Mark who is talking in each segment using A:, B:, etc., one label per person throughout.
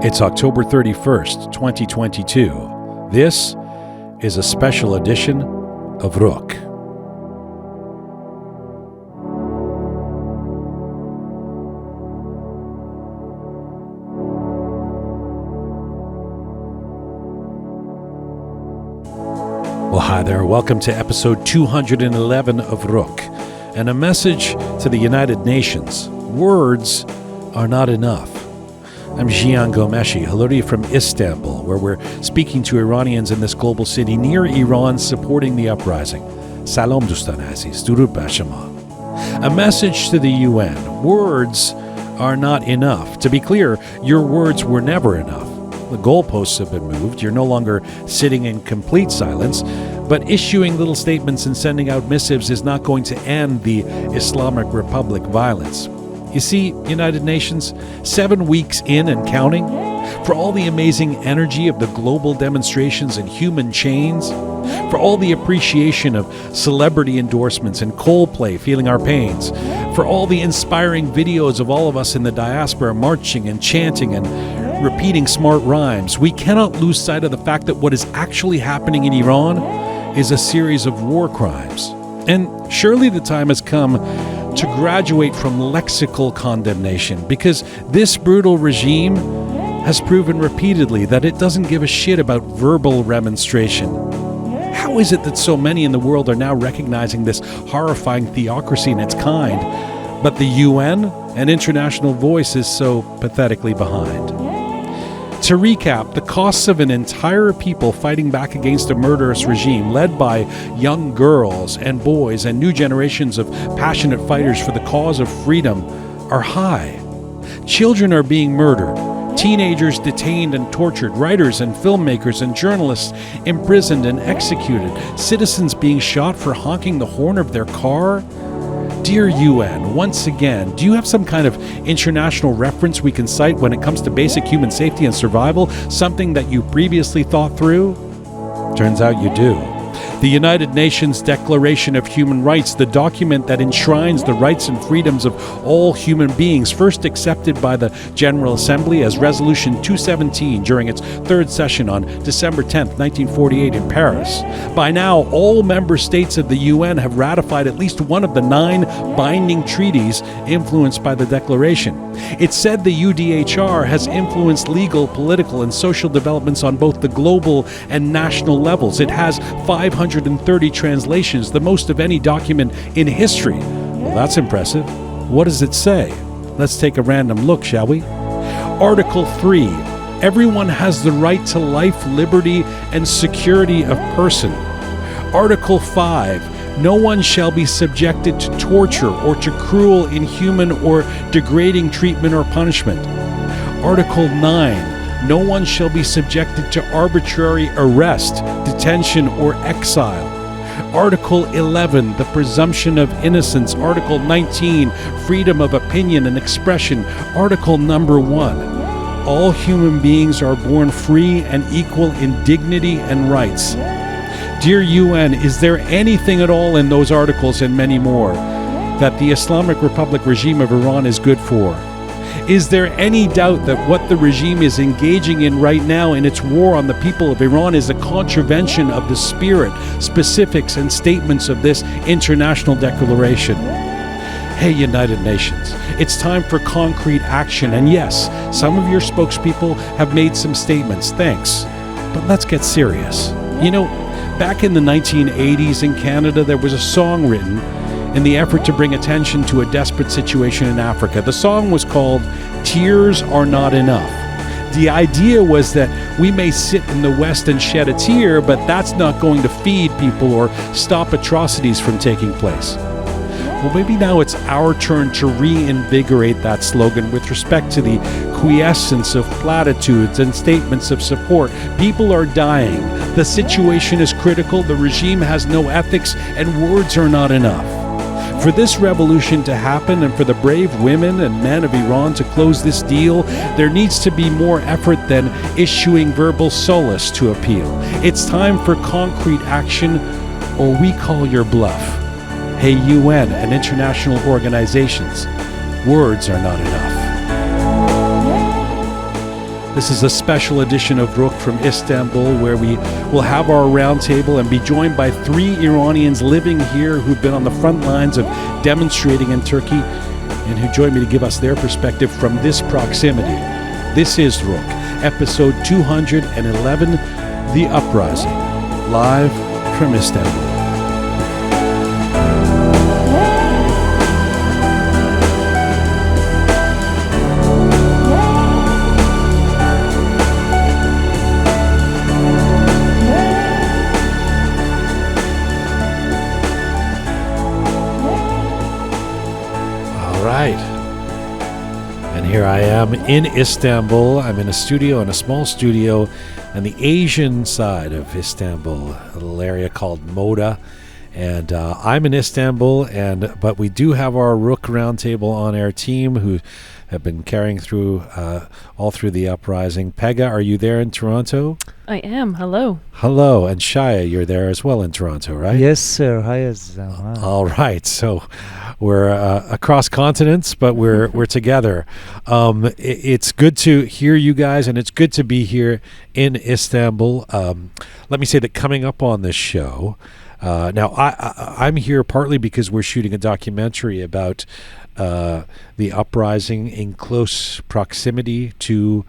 A: It's October 31st, 2022. This is a special edition of Roqe. Well, hi there. Welcome to episode 211 of Roqe, and a message to the United Nations. Words are not enough. I'm Jian Ghomeshi. Hello to you from Istanbul, where we're speaking to Iranians in this global city near Iran supporting the uprising. Salam dostan aziz, durud bar shama. A message to the UN. Words are not enough. To be clear, your words were never enough. The goalposts have been moved. You're no longer sitting in complete silence, but issuing little statements and sending out missives is not going to end the Islamic Republic violence. You see, United Nations, 7 weeks in and counting, for all the amazing energy of the global demonstrations and human chains, for all the appreciation of celebrity endorsements and Coldplay feeling our pains, for all the inspiring videos of all of us in the diaspora marching and chanting and repeating smart rhymes, we cannot lose sight of the fact that what is actually happening in Iran is a series of war crimes. And surely the time has come to graduate from lexical condemnation, because this brutal regime has proven repeatedly that it doesn't give a shit about verbal remonstration. How is it that so many in the world are now recognizing this horrifying theocracy in its kind, but the UN and international voice is so pathetically behind? To recap, the costs of an entire people fighting back against a murderous regime led by young girls and boys and new generations of passionate fighters for the cause of freedom are high. Children are being murdered, teenagers detained and tortured, writers and filmmakers and journalists imprisoned and executed, citizens being shot for honking the horn of their car. Dear UN, once again, do you have some kind of international reference we can cite when it comes to basic human safety and survival, something that you previously thought through? Turns out you do. The United Nations Declaration of Human Rights, the document that enshrines the rights and freedoms of all human beings, first accepted by the General Assembly as Resolution 217 during its third session on December 10th, 1948 in Paris. By now, all member states of the UN have ratified at least one of the 9 binding treaties influenced by the declaration. It said the UDHR has influenced legal, political, and social developments on both the global and national levels. It has 530 translations, the most of any document in history. Well, that's impressive. What does it say? Let's take a random look, shall we? Article 3. Everyone has the right to life, liberty, and security of person. Article 5. No one shall be subjected to torture or to cruel, inhuman, or degrading treatment or punishment. Article 9. No one shall be subjected to arbitrary arrest, detention, or exile. Article 11, the presumption of innocence. Article 19, freedom of opinion and expression. Article number 1, all human beings are born free and equal in dignity and rights. Dear UN, is there anything at all in those articles and many more that the Islamic Republic regime of Iran is good for? Is there any doubt that what the regime is engaging in right now in its war on the people of Iran is a contravention of the spirit, specifics, and statements of this international declaration? Hey, United Nations, it's time for concrete action. And yes, some of your spokespeople have made some statements. Thanks. But let's get serious. You know, back in the 1980s in Canada, there was a song written in the effort to bring attention to a desperate situation in Africa. The song was called Tears Are Not Enough. The idea was that we may sit in the West and shed a tear, but that's not going to feed people or stop atrocities from taking place. Well, maybe now it's our turn to reinvigorate that slogan with respect to the quiescence of platitudes and statements of support. People are dying. The situation is critical. The regime has no ethics, and words are not enough. For this revolution to happen and for the brave women and men of Iran to close this deal, there needs to be more effort than issuing verbal solace to appeal. It's time for concrete action, or we call your bluff. Hey, UN and international organizations, words are not enough. The This is a special edition of Roqe from Istanbul, where we will have our roundtable and be joined by 3 Iranians living here who've been on the front lines of demonstrating in Turkey and who join me to give us their perspective from this proximity. This is Roqe, episode 211, The Uprising, live from Istanbul. And here I am in Istanbul. I'm in a small studio on the Asian side of Istanbul, a little area called Moda. And I'm in Istanbul, but we do have our Roqe Roundtable On Air team who have been carrying through all through the uprising. Pegah, are you there in Toronto?
B: I am. Hello.
A: Hello. And Shaya, you're there as well in Toronto, right?
C: Yes, sir. Hi, Azam.
A: All right. So we're across continents, but we're together. It's good to hear you guys, and it's good to be here in Istanbul. Let me say that coming up on this show, now I'm here partly because we're shooting a documentary about the uprising in close proximity to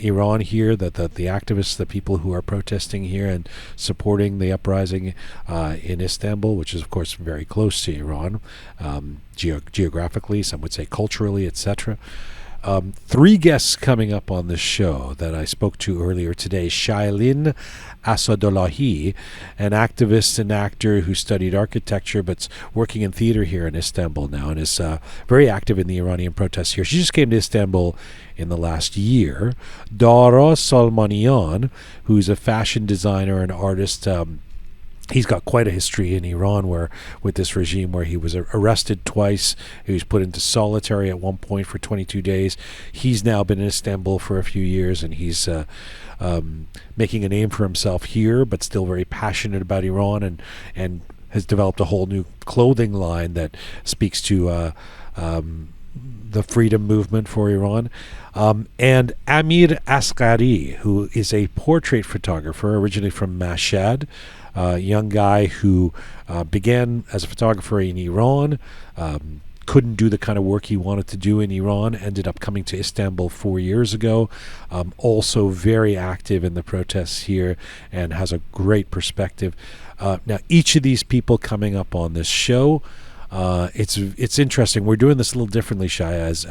A: Iran here, that the activists, the people who are protesting here and supporting the uprising in Istanbul, which is of course very close to Iran, geographically, some would say culturally, etc. 3 guests coming up on this show that I spoke to earlier today. Shailin Assadolahi, an activist and actor who studied architecture but's working in theater here in Istanbul now and is very active in the Iranian protests here. She just came to Istanbul in the last year. Dara Salmanian, who's a fashion designer and artist. He's got quite a history in Iran with this regime where he was arrested twice. He was put into solitary at one point for 22 days. He's now been in Istanbul for a few years, and he's making a name for himself here, but still very passionate about Iran and has developed a whole new clothing line that speaks to the freedom movement for Iran. And Amir Asghari, who is a portrait photographer originally from Mashhad, a young guy who began as a photographer in Iran, couldn't do the kind of work he wanted to do in Iran, ended up coming to Istanbul 4 years ago, also very active in the protests here and has a great perspective. Now, each of these people coming up on this show, it's interesting. We're doing this a little differently, Shaya, as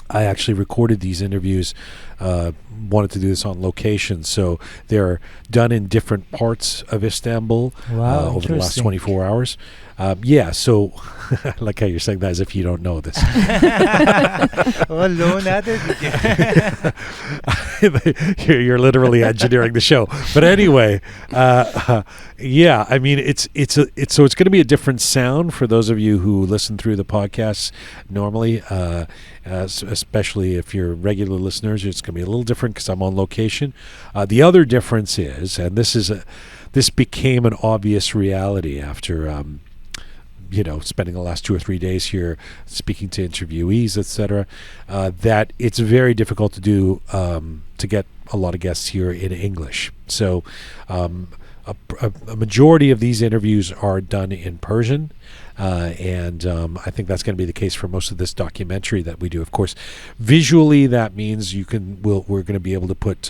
A: I actually recorded these interviews, wanted to do this on location, so they're done in different parts of Istanbul over the last 24 hours. So I like how you're saying that as if you don't know this. You're literally engineering the show. But anyway, I mean, it's going to be a different sound for those of you who listen through the podcasts normally, especially if you're regular listeners. It's going to be a little different because I'm on location. The other difference is, and this became an obvious reality after spending the last 2 or 3 days here speaking to interviewees, etc., that it's very difficult to do to get a lot of guests here in English. So a majority of these interviews are done in Persian, and I think that's going to be the case for most of this documentary that we do. Of course, visually that means we're going to be able to put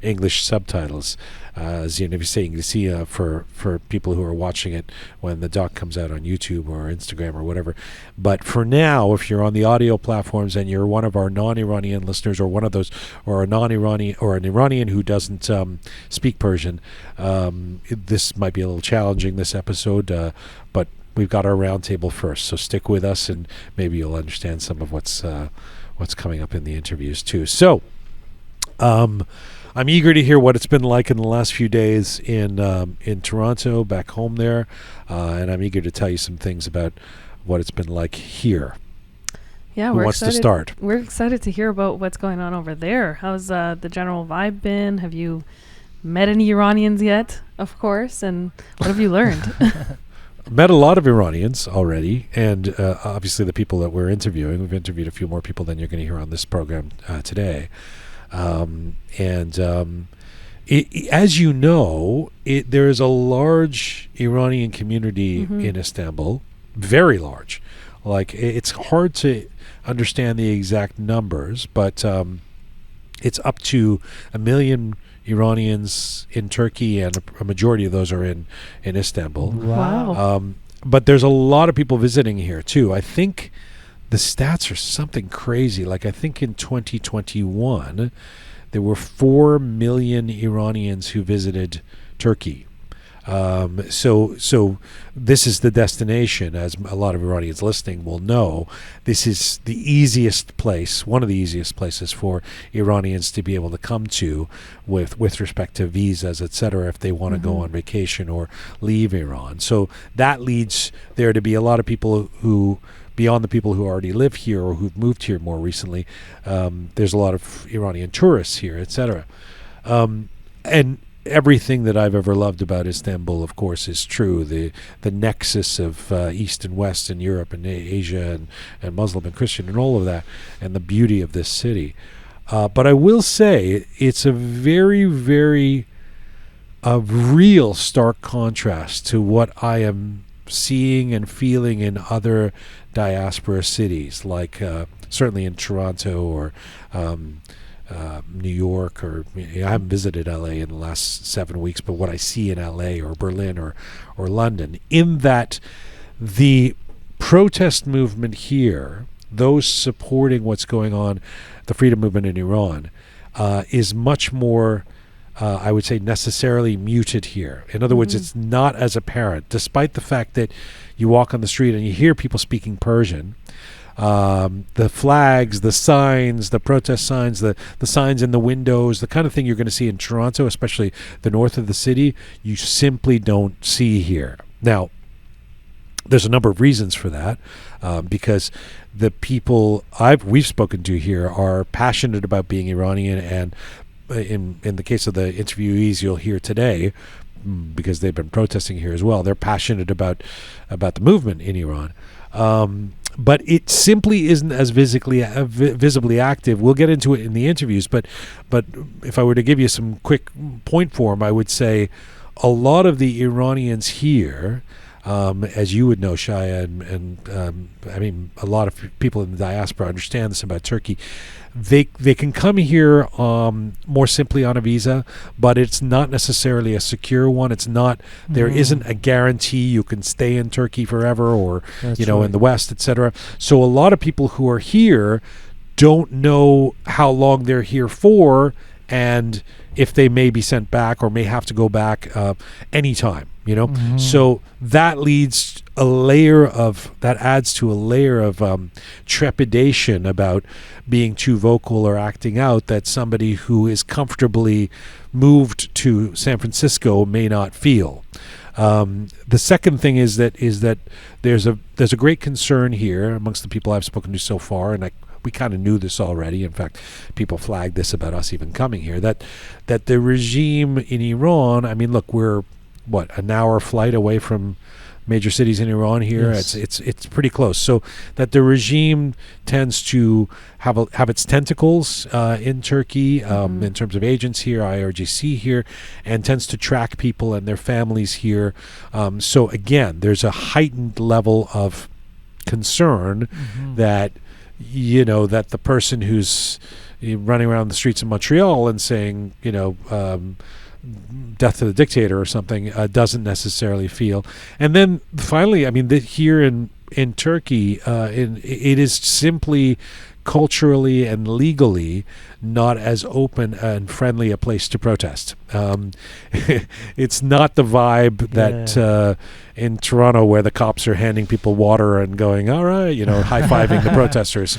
A: English subtitles. As you're saying, to see for people who are watching it when the doc comes out on YouTube or Instagram or whatever. But for now, if you're on the audio platforms and you're one of our non-Iranian listeners, or one of those, or a non-Iranian or an Iranian who doesn't speak Persian, this might be a little challenging, this episode, but we've got our roundtable first, so stick with us and maybe you'll understand some of what's coming up in the interviews too. So I'm eager to hear what it's been like in the last few days in Toronto, back home there, and I'm eager to tell you some things about what it's been like here.
B: Yeah,
A: Who wants to start?
B: We're excited to hear about what's going on over there. How's the general vibe been? Have you met any Iranians yet, of course, and what have you learned?
A: Met a lot of Iranians already, and obviously the people that we're interviewing. We've interviewed a few more people than you're going to hear on this program today. As you know, there is a large Iranian community in Istanbul, very large. Like, it's hard to understand the exact numbers, but it's up to 1 million Iranians in Turkey, and a majority of those are in Istanbul.
B: Wow.
A: But there's a lot of people visiting here too. I think the stats are something crazy. Like, I think in 2021 there were 4 million Iranians who visited Turkey. So this is the destination, as a lot of Iranians listening will know. This is the easiest place, one of the easiest places for Iranians to be able to come to with respect to visas, etc., if they want to go on vacation or leave Iran. So that leads there to be a lot of people who, beyond the people who already live here or who've moved here more recently, there's a lot of Iranian tourists here, etc. And everything that I've ever loved about Istanbul, of course, is true. The nexus of East and West and Europe and Asia and Muslim and Christian and all of that, and the beauty of this city. But I will say it's a very, very real stark contrast to what I am seeing and feeling in other diaspora cities, like certainly in Toronto or New York, or I haven't visited LA in the last 7 weeks, but what I see in LA or Berlin or London, in that the protest movement here, those supporting what's going on, the freedom movement in Iran, is much more, I would say, necessarily muted here. In other words, it's not as apparent, despite the fact that you walk on the street and you hear people speaking Persian. The flags, the signs, the protest signs, the signs in the windows, the kind of thing you're going to see in Toronto, especially the north of the city, you simply don't see here. Now, there's a number of reasons for that, because the people we've spoken to here are passionate about being Iranian, and in the case of the interviewees you'll hear today, because they've been protesting here as well, they're passionate about the movement in Iran. But it simply isn't as visibly active. We'll get into it in the interviews, but if I were to give you some quick point form, I would say a lot of the Iranians here, as you would know, Shaya, and I mean, a lot of people in the diaspora understand this about Turkey. They can come here more simply on a visa, but it's not necessarily a secure one. It's not. There isn't a guarantee you can stay in Turkey forever, or
C: That's
A: in the West, etc. So a lot of people who are here don't know how long they're here for, and if they may be sent back or may have to go back anytime. So that adds to a layer of trepidation about being too vocal or acting out that somebody who is comfortably moved to San Francisco may not feel. The second thing is that there's a great concern here amongst the people I've spoken to so far, and we kind of knew this already. In fact, people flagged this about us even coming here, that the regime in Iran, I mean, look, we're an hour flight away from major cities in Iran here.
C: Yes.
A: It's pretty close. So that the regime tends to have its tentacles in Turkey, in terms of agents here, IRGC here, and tends to track people and their families here. So again, there's a heightened level of concern that that the person who's running around the streets of Montreal and saying death to the dictator or something doesn't necessarily feel. And then finally, I mean, here in Turkey, it is simply culturally and legally not as open and friendly a place to protest. It's not the vibe that in Toronto, where the cops are handing people water and going, all right, high-fiving the protesters.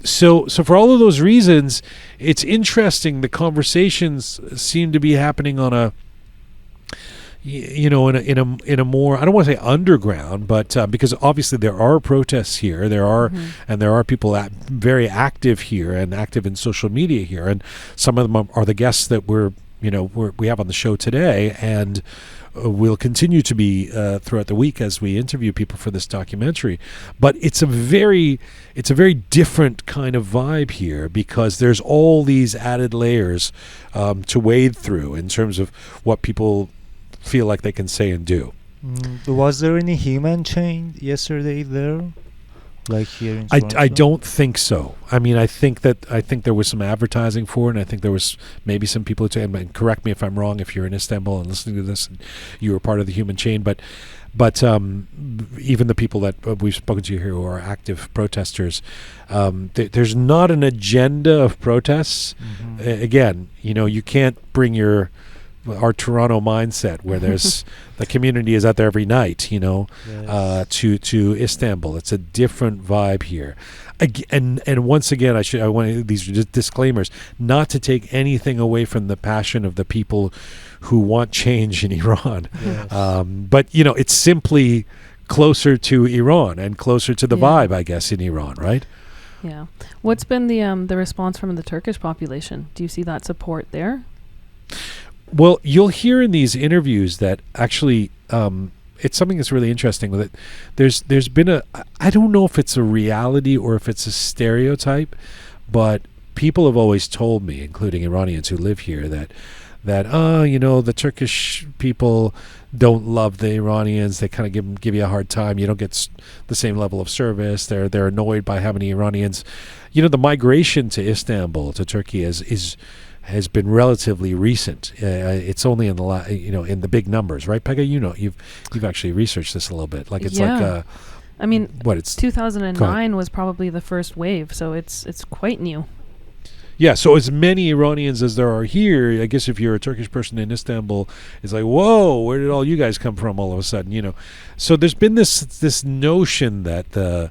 A: So for all of those reasons, it's interesting. The conversations seem to be happening on a, in a more, I don't want to say underground, but because obviously there are protests here, and there are people very active here and active in social media here, and some of them are the guests that we're we have on the show today, and we'll continue to be throughout the week as we interview people for this documentary. But it's a very different kind of vibe here, because there's all these added layers to wade through in terms of what people feel like they can say and do.
C: Was there any human chain yesterday there? Like here in Toronto?
A: I don't think so. I mean, I think there was some advertising for it, and I think there was maybe some people who, and correct me if I'm wrong if you're in Istanbul and listening to this and you were part of the human chain, but even the people that we've spoken to here who are active protesters, there's not an agenda of protests. Again, you can't bring our Toronto mindset where there's the community is out there every night,
C: Yes.
A: to Istanbul. It's a different vibe here. And once again, I want these disclaimers, not to take anything away from the passion of the people who want change in Iran.
C: Yes.
A: But it's simply closer to Iran and closer to the vibe, I guess, in Iran, right?
B: Yeah. What's been the response from the Turkish population? Do you see that support there?
A: Well, you'll hear in these interviews that actually it's something that's really interesting with it. There's been I don't know if it's a reality or if it's a stereotype, but people have always told me, including Iranians who live here, that the Turkish people don't love the Iranians. They kind of give you a hard time. You don't get the same level of service. They're annoyed by how many Iranians. The migration to Istanbul, to Turkey, has been relatively recent. It's only in the in the big numbers, right, Pegah? You've actually researched this a little bit. Like it's like
B: I mean,
A: it's
B: 2009 was probably the first wave, so it's quite new.
A: Yeah, so as many Iranians as there are here, I guess if you're a Turkish person in Istanbul, it's like, whoa, where did all you guys come from all of a sudden? So there's been this notion that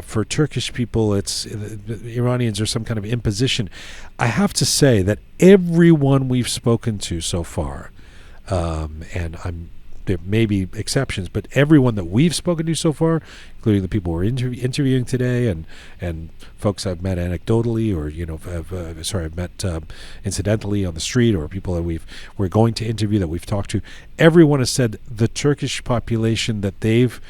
A: for Turkish people, Iranians are some kind of imposition. I have to say that everyone we've spoken to so far, and there may be exceptions, but everyone that we've spoken to so far, including the people we're interviewing today, and folks I've met anecdotally, or I've met incidentally on the street, or people that we're going to interview that we've talked to, everyone has said the Turkish population that they've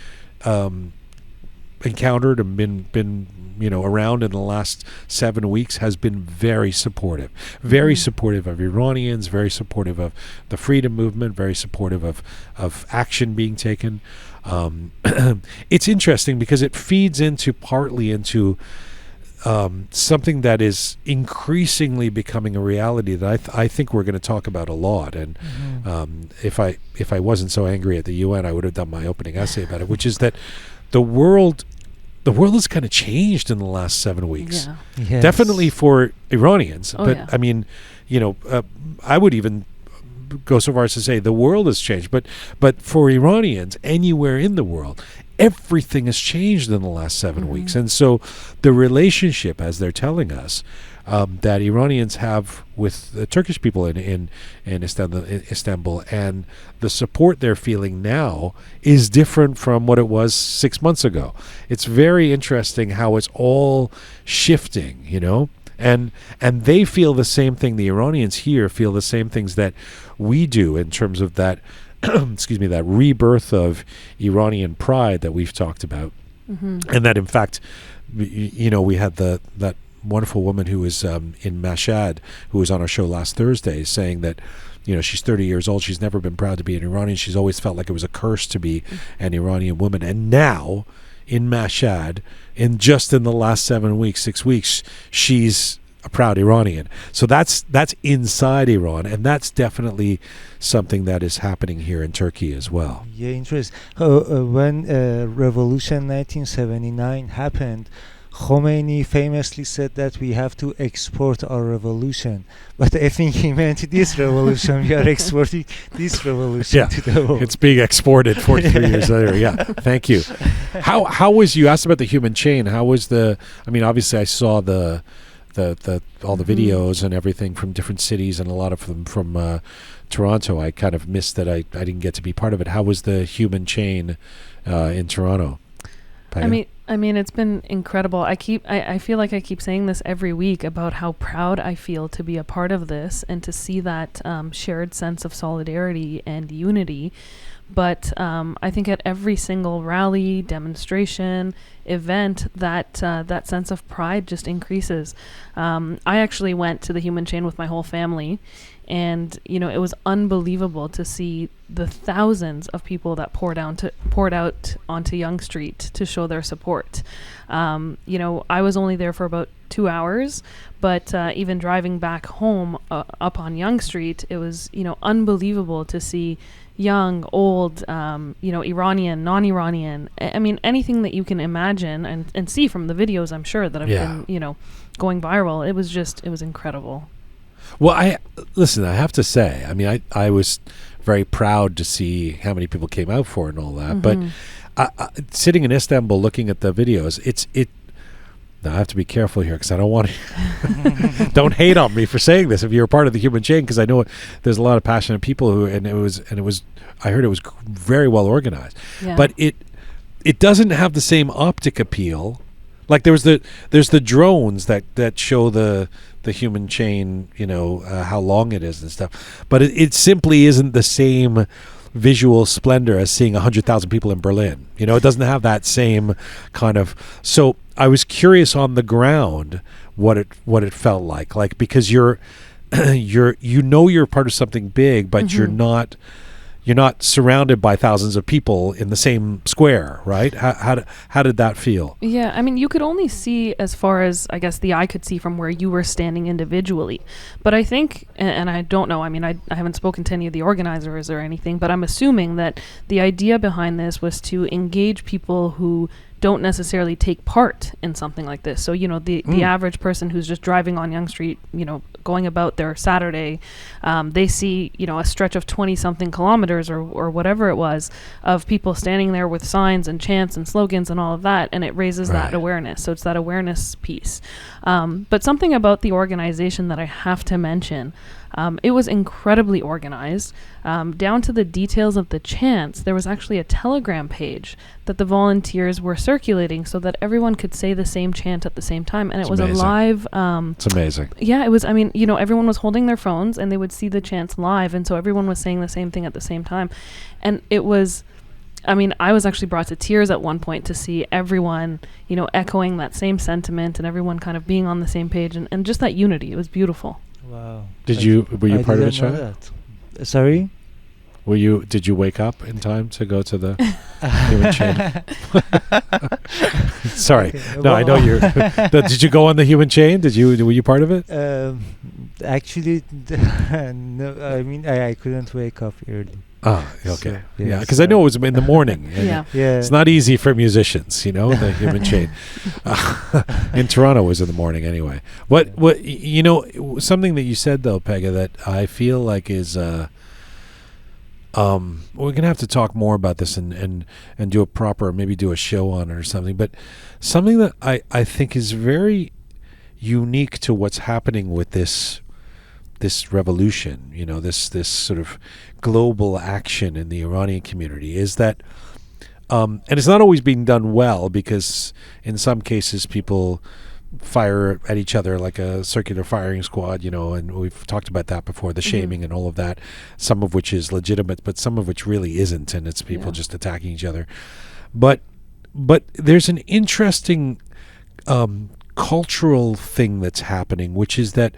A: encountered and been around in the last 7 weeks has been very supportive of Iranians, very supportive of the freedom movement, very supportive of action being taken. It's interesting because it feeds partly into something that is increasingly becoming a reality that I think we're going to talk about a lot. And if I wasn't so angry at the UN, I would have done my opening essay about it, which is that the world has kind of changed in the last 7 weeks.
B: Yeah.
C: Yes.
A: Definitely for Iranians. I mean, I would even go so far as to say the world has changed. But for Iranians anywhere in the world, everything has changed in the last 7 weeks. And so the relationship, as they're telling us, that Iranians have with the Turkish people in Istanbul, and the support they're feeling now is different from what it was 6 months ago. It's very interesting how it's all shifting, and they feel the same thing. The Iranians here feel the same things that we do in terms of that, that rebirth of Iranian pride that we've talked about, and that in fact, we had that wonderful woman who was in Mashhad, who was on our show last Thursday, saying that she's 30 years old. She's never been proud to be an Iranian. She's always felt like it was a curse to be an Iranian woman. And now in Mashhad, in the last 6 weeks, she's a proud Iranian. So that's inside Iran, and that's definitely something that is happening here in Turkey as well.
C: Yeah, interesting. When Revolution 1979 happened, Khomeini famously said that we have to export our revolution. But I think he meant this revolution. We are exporting this revolution to the world.
A: It's being exported 43 years later. Yeah, thank you. How was, you asked about the human chain, how was obviously I saw the all the videos and everything from different cities, and a lot of them from Toronto. I kind of missed that I didn't get to be part of it. How was the human chain in Toronto? Pegah?
B: I mean, it's been incredible. I feel like I keep saying this every week about how proud I feel to be a part of this and to see that shared sense of solidarity and unity. But I think at every single rally, demonstration, event, that sense of pride just increases. I actually went to the Human Chain with my whole family, and it was unbelievable to see the thousands of people that poured out onto Yonge Street to show their support. I was only there for about 2 hours, but even driving back home up on Yonge Street, it was unbelievable to see young, old, Iranian, non-Iranian. I mean, anything that you can imagine and see from the videos, I'm sure, that have been, going viral. It was incredible.
A: Well, I have to say, I mean, I was very proud to see how many people came out for it and all that.
B: Mm-hmm.
A: But sitting in Istanbul looking at the videos, now I have to be careful here because I don't want to don't hate on me for saying this if you're a part of the Human Chain, because I know there's a lot of passionate people who I heard it was very well organized. Yeah. But it doesn't have the same optic appeal. Like there's the drones that show the Human Chain, how long it is and stuff. But it simply isn't the same visual splendor as seeing 100,000 people in Berlin. It doesn't have that same kind of. So I was curious on the ground what it felt like because you're part of something big, but
B: Mm-hmm.
A: you're not surrounded by thousands of people in the same square, right? How did that feel?
B: Yeah, I mean, you could only see as far as, I guess, the eye could see from where you were standing individually. But I think, and I don't know, I mean, I haven't spoken to any of the organizers or anything, but I'm assuming that the idea behind this was to engage people who don't necessarily take part in something like this. So, the average person who's just driving on Yonge Street, going about their Saturday, they see, a stretch of 20-something kilometers or whatever it was of people standing there with signs and chants and slogans and all of that, and it raises that awareness. So it's that awareness piece. But something about the organization that I have to mention, it was incredibly organized, down to the details of the chants. There was actually a Telegram page that the volunteers were circulating so that everyone could say the same chant at the same time. And it was amazing. A live...
A: it's amazing.
B: Yeah, it was, I mean, everyone was holding their phones and they would see the chants live. And so everyone was saying the same thing at the same time. And it was... I mean, I was actually brought to tears at one point to see everyone, echoing that same sentiment and everyone kind of being on the same page and just that unity. It was beautiful.
C: Wow.
A: Were you part of it, Shaya?
C: Sorry?
A: Did you wake up in time to go to the Human Chain? Sorry. Okay. No, I know you're... Did you go on the Human Chain? Were you part of it?
C: Actually, no. I mean, I couldn't wake up early.
A: Ah, okay. So, yeah, because I know it was in the morning.
B: Yeah.
A: It's not easy for musicians, the Human Chain. In Toronto, it was in the morning anyway. What something that you said though, Pegah, that I feel like is we're gonna have to talk more about this and do maybe do a show on it or something. But something that I think is very unique to what's happening with this revolution, this sort of global action in the Iranian community is that, and it's not always being done well because in some cases people fire at each other like a circular firing squad, and we've talked about that before, the shaming and all of that, some of which is legitimate, but some of which really isn't, and it's people just attacking each other. But there's an interesting cultural thing that's happening, which is that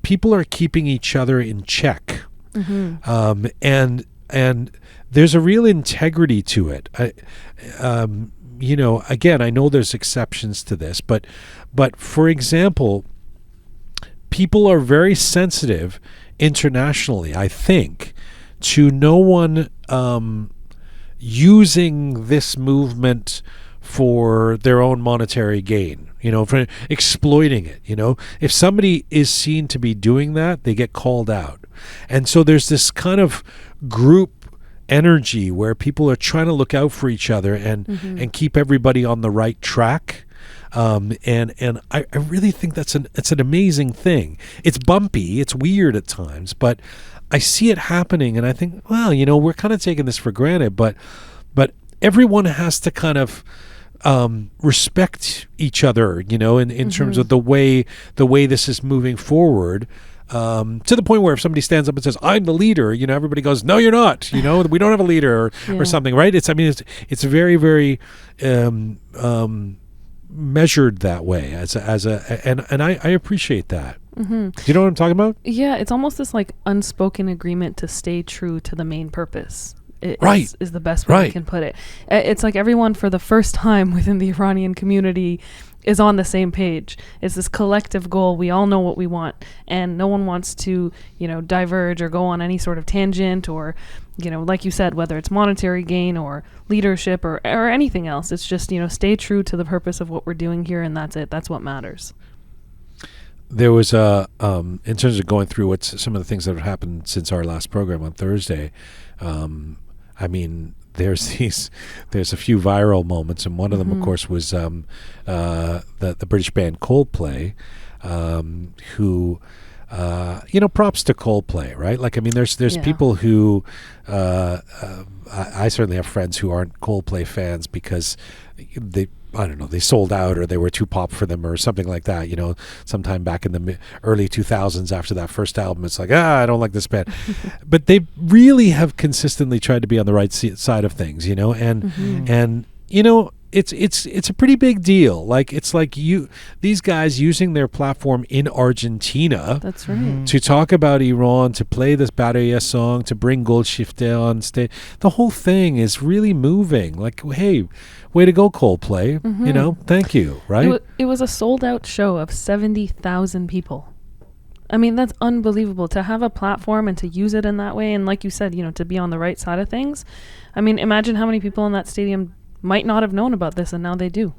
A: people are keeping each other in check. Mm-hmm. And there's a real integrity to it. Again, I know there's exceptions to this, but for example, people are very sensitive internationally, I think, to no one using this movement for their own monetary gain, for exploiting it. If somebody is seen to be doing that, they get called out. And so there's this kind of group energy where people are trying to look out for each other and keep everybody on the right track. And I really think it's an amazing thing. It's bumpy, it's weird at times, but I see it happening and I think, well, we're kind of taking this for granted, but everyone has to kind of respect each other, in terms of the way this is moving forward. To the point where if somebody stands up and says, "I'm the leader," everybody goes, "No, you're not." We don't have a leader or something, right? It's very, very measured that way and I appreciate that. Do you know what I'm talking about?
B: Yeah, it's almost this like unspoken agreement to stay true to the main purpose. Is the best way I can put it. It's like everyone for the first time within the Iranian community is on the same page. It's this collective goal. We all know what we want, and no one wants to, diverge or go on any sort of tangent or, like you said, whether it's monetary gain or leadership or anything else. It's just, stay true to the purpose of what we're doing here, and that's it. That's what matters.
A: There was in terms of going through some of the things that have happened since our last program on Thursday. There's a few viral moments, and one of them, of course, was the British band Coldplay, who, props to Coldplay, right? Like, there's people who, I certainly have friends who aren't Coldplay fans because they sold out or they were too pop for them or something like that, sometime back in the early 2000s after that first album. It's like, I don't like this band. But they really have consistently tried to be on the right side of things, and it's a pretty big deal. Like, it's like these guys using their platform in Argentina.
B: That's right.
A: To talk about Iran, to play this Baraya song, to bring Golshifteh on stage. The whole thing is really moving. Like, hey, way to go, Coldplay. Thank you, right?
B: It was a sold-out show of 70,000 people. That's unbelievable to have a platform and to use it in that way. And like you said, to be on the right side of things. Imagine how many people in that stadium might not have known about this, and now they do.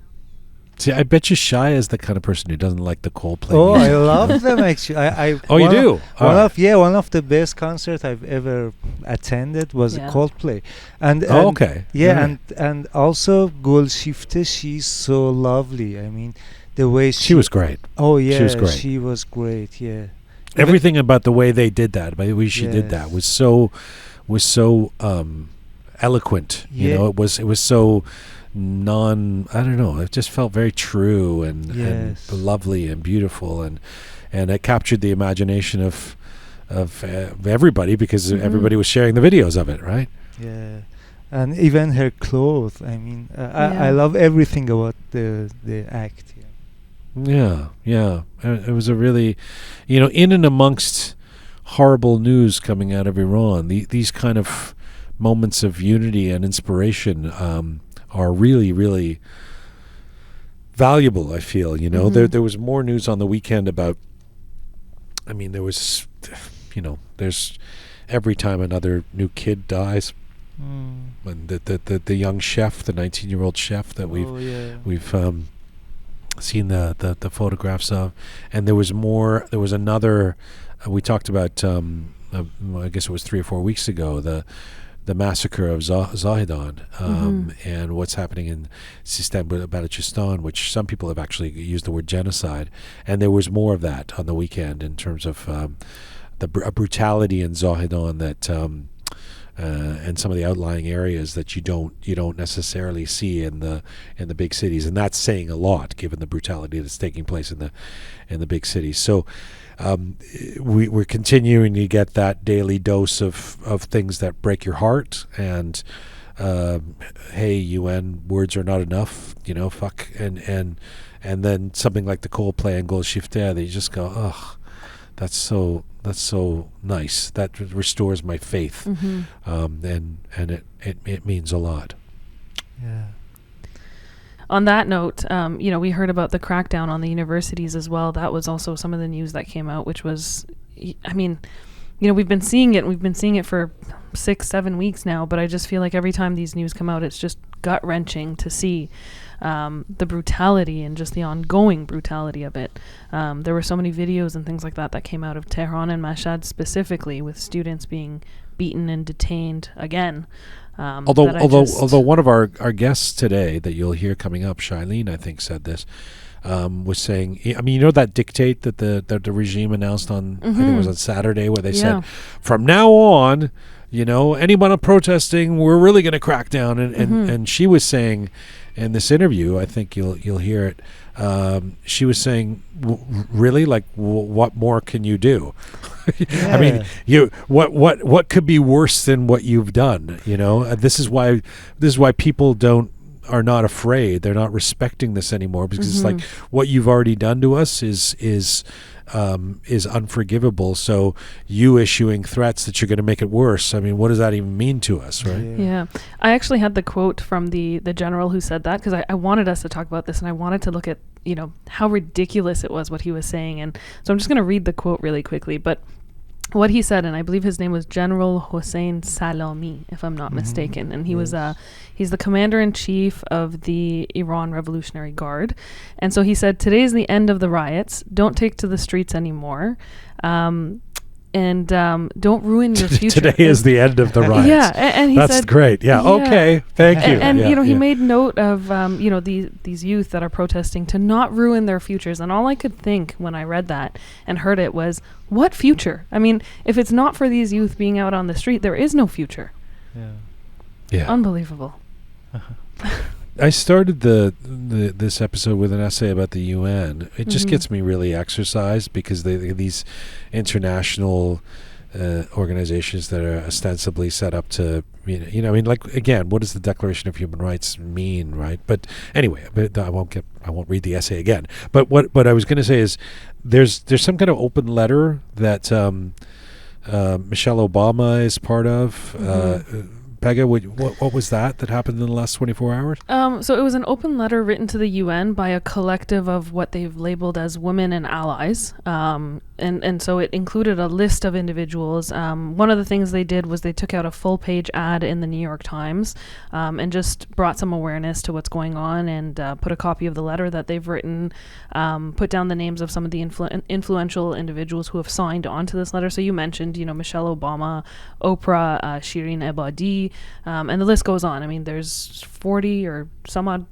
A: See, I bet you Shaya is the kind of person who doesn't like the Coldplay
C: I
A: music.
C: love them actually.
A: You do?
C: One of the best concerts I've ever attended was Coldplay, and
A: okay,
C: and also Golshifteh. She's so lovely. The way she
A: was great.
C: Oh yeah,
A: she was great.
C: Yeah.
A: Everything about the way they did that, by the way she did that, was so eloquent. It was so I don't know, it just felt very true and lovely and beautiful, and it captured the imagination of everybody because everybody was sharing the videos of it, right?
C: Yeah. And even her clothes. I love everything about the act.
A: Yeah. It was a really, in and amongst horrible news coming out of Iran, these kind of moments of unity and inspiration are really, really valuable, I feel. There was more news on the weekend about, there was, there's every time another new kid dies, when the young chef, the 19-year-old chef that we've seen the photographs of, and there was another, we talked about, I guess it was 3 or 4 weeks ago, the massacre of Zahedan, and what's happening in Istanbul, Balochistan, which some people have actually used the word genocide, and there was more of that on the weekend in terms of the brutality in Zahedan that and some of the outlying areas that you don't necessarily see in the big cities, and that's saying a lot given the brutality that's taking place in the big cities. So we're continuing to get that daily dose of things that break your heart, and hey, UN, words are not enough, fuck, and then something like the Coldplay and Golshifteh, they just go, ugh, that's so nice, that restores my faith, and it means a lot.
C: Yeah.
B: On that note, we heard about the crackdown on the universities as well. That was also some of the news that came out, which was, we've been seeing it. We've been seeing it for 6-7 weeks now, but I just feel like every time these news come out, it's just gut-wrenching to see the brutality and just the ongoing brutality of it. There were so many videos and things like that came out of Tehran and Mashhad specifically, with students being beaten and detained again.
A: Although one of our guests today that you'll hear coming up, Shailin, I think, said this, was saying, that dictate that the regime announced on, I think it was on Saturday, where they said, from now on, anyone protesting, we're really going to crack down. And she was saying, in this interview, I think you'll hear it. She was saying, "Really, like, what more can you do?" I mean, what could be worse than what you've done? You know, this is why people are not afraid. They're not respecting this anymore, because it's like, what you've already done to us is unforgivable. So you issuing threats that you're going to make it worse, I mean, what does that even mean to us, right?
B: Yeah. I actually had the quote from the general who said that, because I wanted us to talk about this, and I wanted to look at, you know, how ridiculous it was what he was saying. And so I'm just going to read the quote really quickly. But what he said, and I believe his name was General Hossein Salami, if I'm not mistaken, and he was he's the commander-in-chief of the Iran Revolutionary Guard. And so he said, "Today's the end of the riots. Don't take to the streets anymore. And don't ruin your future."
A: Today is the end of the riots.
B: Yeah, and he
A: that's
B: said,
A: great. Yeah, okay, thank you.
B: And you know, he made note of you know, these youth that are protesting to not ruin their futures. And all I could think when I read that and heard it was, what future? I mean, if it's not for these youth being out on the street, there is no future.
A: Yeah,
B: unbelievable.
A: I started this episode with an essay about the UN. It just gets me really exercised, because these international organizations that are ostensibly set up to, you know, I mean, like, again, what does the Declaration of Human Rights mean, right? But anyway, I won't read the essay again. But what I was going to say is, there's some kind of open letter that Michelle Obama is part of. Pegah, what was that happened in the last 24 hours?
B: So it was an open letter written to the UN by a collective of what they've labeled as women and allies. And so it included a list of individuals. One of the things they did was they took out a full-page ad in the New York Times and just brought some awareness to what's going on, and put a copy of the letter that they've written, put down the names of some of the influential individuals who have signed on to this letter. So you mentioned, you know, Michelle Obama, Oprah, Shirin Ebadi, and the list goes on. I mean, there's 40 some odd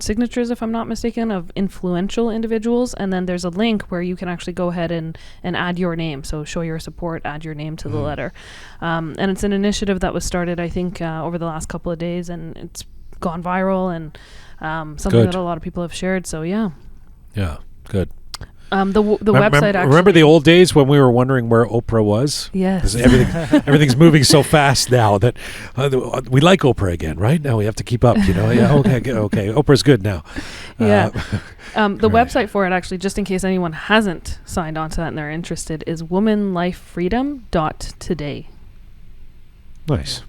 B: signatures, if I'm not mistaken, of influential individuals. And then there's a link where you can actually go ahead and add your name. So show your support, add your name to the letter. And it's an initiative that was started, I think, over the last couple of days, and it's gone viral, and something that a lot of people have shared. So yeah. Yeah,
A: good.
B: The website actually...
A: Remember the old days when we were wondering where Oprah was?
B: Yes.
A: Everything's moving so fast now that we like Oprah again, right? Now we have to keep up, you know? Yeah, okay. Oprah's good now.
B: Yeah. The website for it, actually, just in case anyone hasn't signed on to that and they're interested, is womanlifefreedom.today.
A: Nice.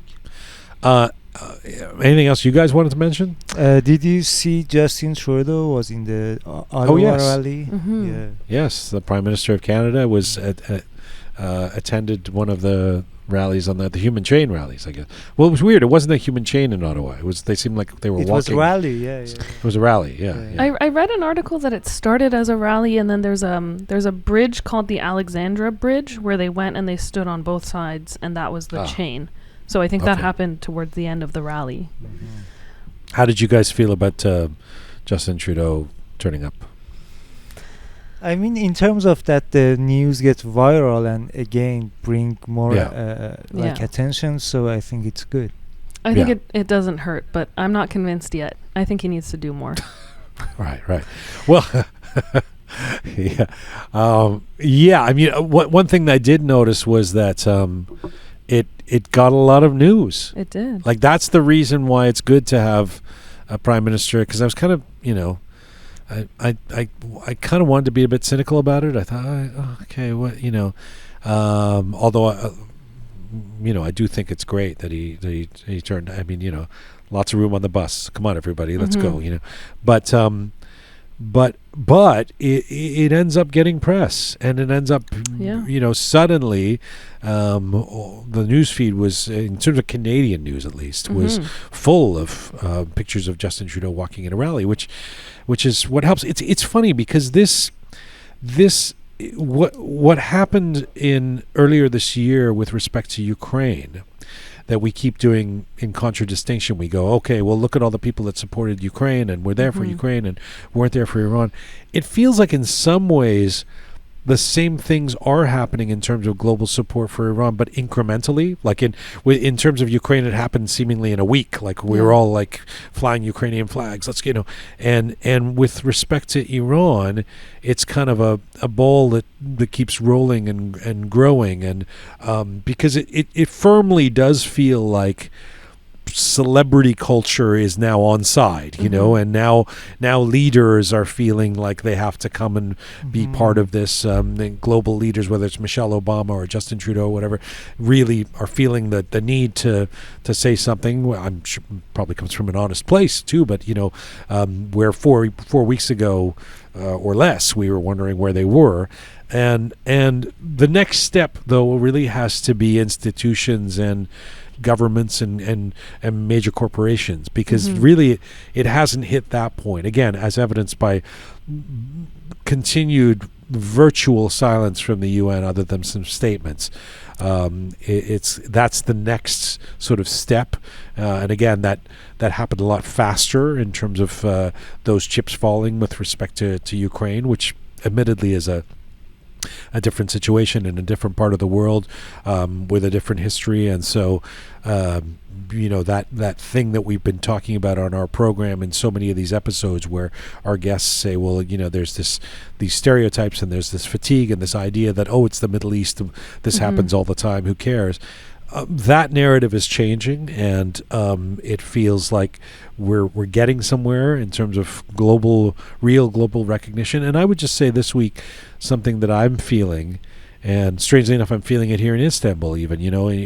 A: Anything else you guys wanted to mention?
C: Did you see Justin Trudeau was in the Ottawa rally? Yeah.
A: Yes, the Prime Minister of Canada was attended one of the rallies on the human chain rallies, I guess. Well, it was weird. It wasn't a human chain in Ottawa. They seemed like they were walking. It was
C: a rally, yeah.
A: It was a rally, yeah.
B: I read an article that it started as a rally, and then there's a bridge called the Alexandra Bridge where they went and they stood on both sides, and that was the chain. So I think that happened towards the end of the rally.
A: How did you guys feel about Justin Trudeau turning up?
C: I mean, in terms of that, the news gets viral and again bring more attention. So I think it's good.
B: I think it doesn't hurt, but I'm not convinced yet. I think he needs to do more.
A: Right. Well, yeah. I mean, one thing that I did notice was that it got a lot of news.
B: It did.
A: Like, that's the reason why it's good to have a prime minister, because I was kind of, you know, I kind of wanted to be a bit cynical about it. I thought, okay, what, you know, although, you know, I do think it's great that he turned. I mean, you know, lots of room on the bus. Come on, everybody, let's go. You know, but it ends up getting press, and it ends up, you know, suddenly, the news feed was, in terms of Canadian news at least, was full of pictures of Justin Trudeau walking in a rally, which is what helps. It's funny because what happened earlier this year with respect to Ukraine, that we keep doing in contradistinction. We go, okay, well, look at all the people that supported Ukraine and were there for Ukraine and weren't there for Iran. It feels like in some ways the same things are happening in terms of global support for Iran, but incrementally. Like in terms of Ukraine, it happened seemingly in a week. Like we were all like flying Ukrainian flags. And with respect to Iran, it's kind of a ball that keeps rolling and growing, and because it firmly does feel like celebrity culture is now on side, and now leaders are feeling like they have to come and be part of this. The global leaders, whether it's Michelle Obama or Justin Trudeau or whatever, really are feeling that the need to say something. Well, I'm sure probably comes from an honest place too, but where 4 weeks ago or less we were wondering where they were. And the next step, though, really has to be institutions and governments and major corporations, because really it hasn't hit that point, again, as evidenced by continued virtual silence from the UN other than some statements. That's the next sort of step, and again that happened a lot faster in terms of those chips falling with respect to Ukraine, which admittedly is a different situation in a different part of the world, with a different history. And so that thing that we've been talking about on our program in so many of these episodes, where our guests say, well, there's these stereotypes and there's this fatigue and this idea that, it's the Middle East, this happens all the time, who cares? That narrative is changing, and it feels like we're getting somewhere in terms of real global recognition. And I would just say this week, something that I'm feeling, and strangely enough, I'm feeling it here in Istanbul, even,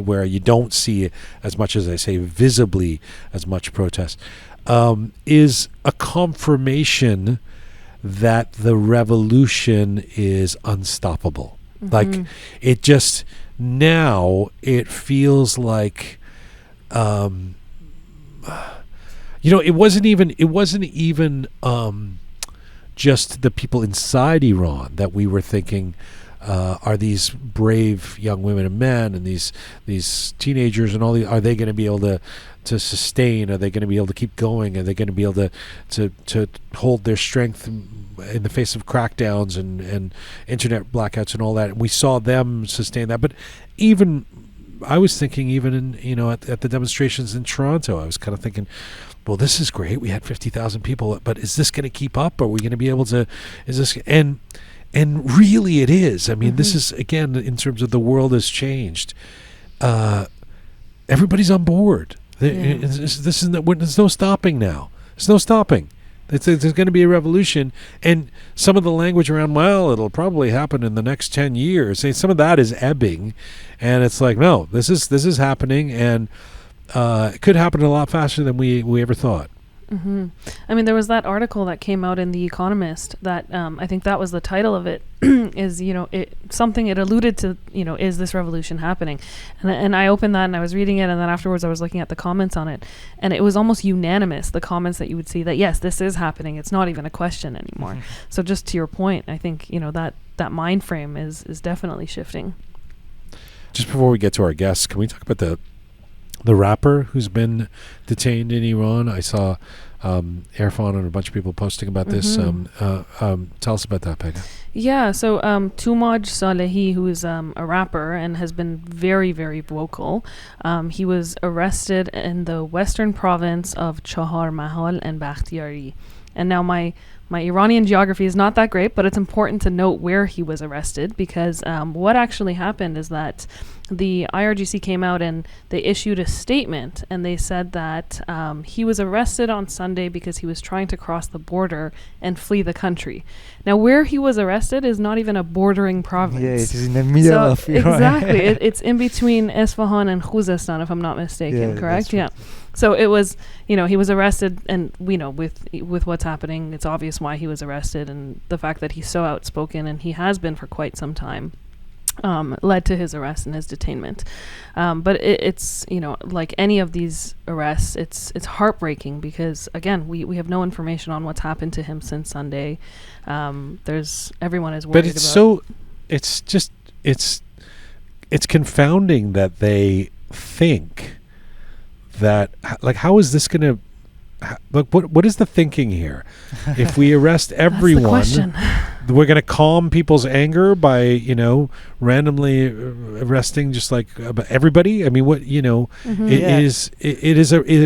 A: where you don't see as much, as I say, visibly as much protest, is a confirmation that the revolution is unstoppable. Like, it just... Now it feels like, it wasn't even just the people inside Iran that we were thinking are these brave young women and men and these teenagers and all these, are they going to be able to sustain? Are they going to be able to keep going? Are they going to be able to hold their strength in the face of crackdowns and internet blackouts and all that? And we saw them sustain that. But even I was thinking, even in at the demonstrations in Toronto, I was kind of thinking, well, this is great. We had 50,000 people, but is this going to keep up? Are we going to be able to? Is this and really it is. I mean, this is, again, in terms of the world has changed. Everybody's on board. There's no stopping now. There's no stopping. There's going to be a revolution, and some of the language around, well, it'll probably happen in the next 10 years. Some of that is ebbing, and it's like, no, this is happening, and it could happen a lot faster than we ever thought.
B: I mean, there was that article that came out in The Economist that I think that was the title of it, is, it alluded to, is this revolution happening? And I opened that and I was reading it, and then afterwards I was looking at the comments on it, and it was almost unanimous, the comments that you would see, that yes, this is happening. It's not even a question anymore. So just to your point, I think, that mind frame is definitely shifting.
A: Just before we get to our guests, can we talk about the rapper who's been detained in Iran? I saw Irfan and a bunch of people posting about this. Tell us about that, Pegah.
B: Yeah, so Toomaj Salehi, who is a rapper and has been very, very vocal, he was arrested in the western province of Chahar Mahal and Bakhtiyari. And now my Iranian geography is not that great, but it's important to note where he was arrested, because what actually happened is that the IRGC came out and they issued a statement, and they said that he was arrested on Sunday because he was trying to cross the border and flee the country. Now, where he was arrested is not even a bordering province. Yeah, it is in the middle of Iran. Exactly. It's in between Isfahan and Khuzestan, if I'm not mistaken, correct? Yeah. So it was, he was arrested, and with what's happening, it's obvious why he was arrested, and the fact that he's so outspoken, and he has been for quite some time, led to his arrest and his detainment. But it's like any of these arrests, it's heartbreaking, because again, we have no information on what's happened to him since Sunday. Everyone is worried about. But
A: it's confounding that they think that, like, how is this going to what is the thinking here? If we arrest everyone,
B: question.
A: we're going to calm people's anger by randomly arresting just like everybody. I mean, what it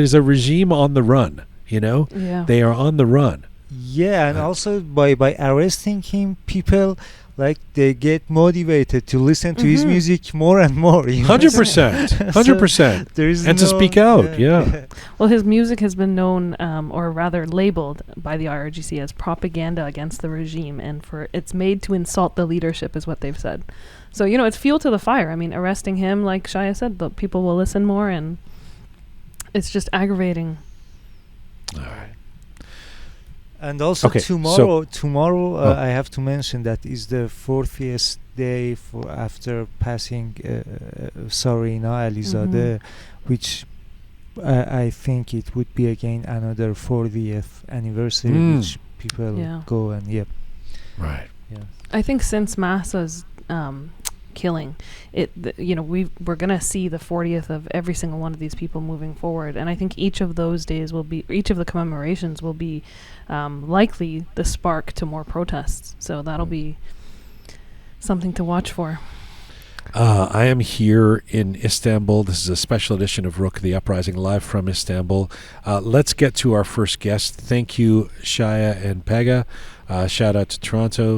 A: is a regime on the run. They are on the run.
C: Yeah, and also by arresting him, people like they get motivated to listen to his music more and more.
A: 100%, 100%, and to speak out. Yeah.
B: Well, his music has been known, or rather labeled by the IRGC as propaganda against the regime, and it's made to insult the leadership, is what they've said. So it's fuel to the fire. I mean, arresting him, like Shaya said, the people will listen more, and it's just aggravating.
A: All right.
C: And also tomorrow I have to mention that is the 40th day after passing Sarina Alizadeh, which I think it would be again another 40th anniversary, which people go and
A: Right.
C: Yeah.
B: I think since Massa's killing, we're gonna see the 40th of every single one of these people moving forward, and I think each of the commemorations will be likely the spark to more protests. So that'll be something to watch for.
A: I am here in Istanbul. This is a special edition of Roqe the Uprising, live from Istanbul. Let's get to our first guest. Thank you, Shaya and Pegah. Shout out to Toronto.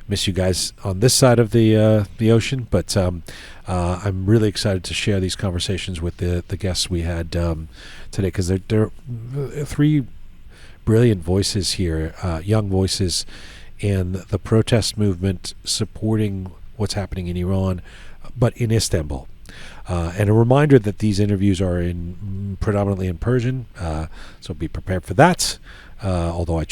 A: Miss you guys on this side of the ocean, but I'm really excited to share these conversations with the guests we had today, because they're three brilliant voices here, young voices in the protest movement supporting what's happening in Iran, but in Istanbul. And a reminder that these interviews are predominantly in Persian, so be prepared for that. Although I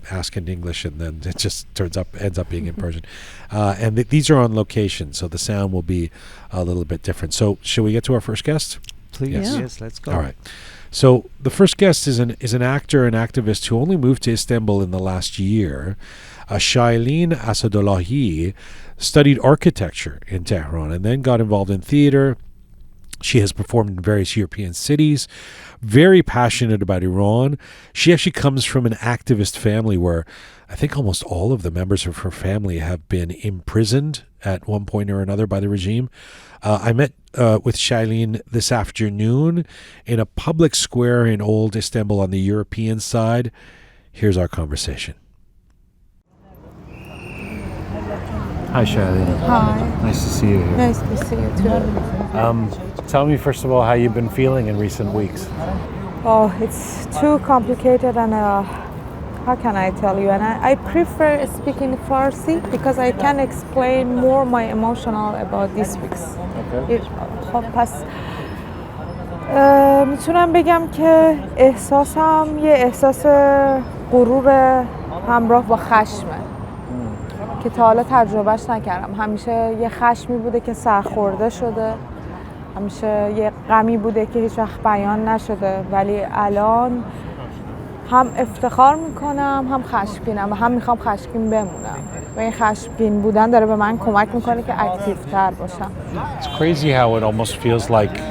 A: ask in English and then it just ends up being in Persian. And these are on location, so the sound will be a little bit different. So should we get to our first guest?
C: Please, yes, let's go.
A: All right. So the first guest is an actor and activist who only moved to Istanbul in the last year. Shailin Assadolahi studied architecture in Tehran and then got involved in theater. She has performed in various European cities, very passionate about Iran. She actually comes from an activist family where I think almost all of the members of her family have been imprisoned at one point or another by the regime. I met with Shailin this afternoon in a public square in Old Istanbul on the European side. Here's our conversation. Hi, Shailin.
D: Hi.
A: Nice to see you here.
D: Nice to see you too.
A: Tell me, first of all, how you've been feeling in recent weeks.
D: Oh, it's too complicated, and how can I tell you? And I prefer speaking Farsi because I can explain more my emotional about these weeks.
A: Okay.
D: خب پس میتونم بگم که احساسم یه احساس غرور همراه با خشمه که تا حالا تجربهش نکردم. همیشه یه خشمی بوده که سرخورده شده، همیشه یه غمی بوده که هیچ وقت بیان نشده، ولی الان هم افتخار میکنم هم خشمگینم و هم میخوام خشمگین بمونم و این خشمگین بودن داره به من کمک میکنه که اکتیو تر باشم.
A: It's crazy how it almost feels like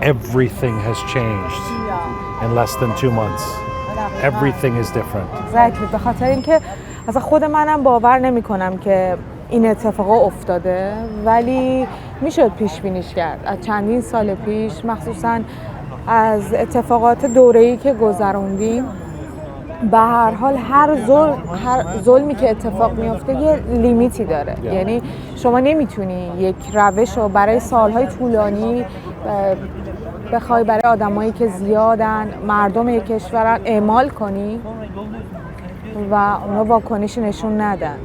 A: everything has changed in less than 2 months. Everything is different.
D: Exactly. به خاطر اینکه اصلا خود منم باور نمیکنم که این اتفاقا افتاده، ولی میشد پیش بینیش کرد. از چندین سال پیش، مخصوصا از اتفاقات دوره‌ای که گذروندیم، به هر حال هر ظلمی که اتفاق میفته یه لیمیتی داره. یعنی شما نمیتونی یک روش رو برای سالهای طولانی بخوای برای آدمایی که زیادن، مردم یک کشورن اعمال کنی و اونا واکنشی نشون ندن.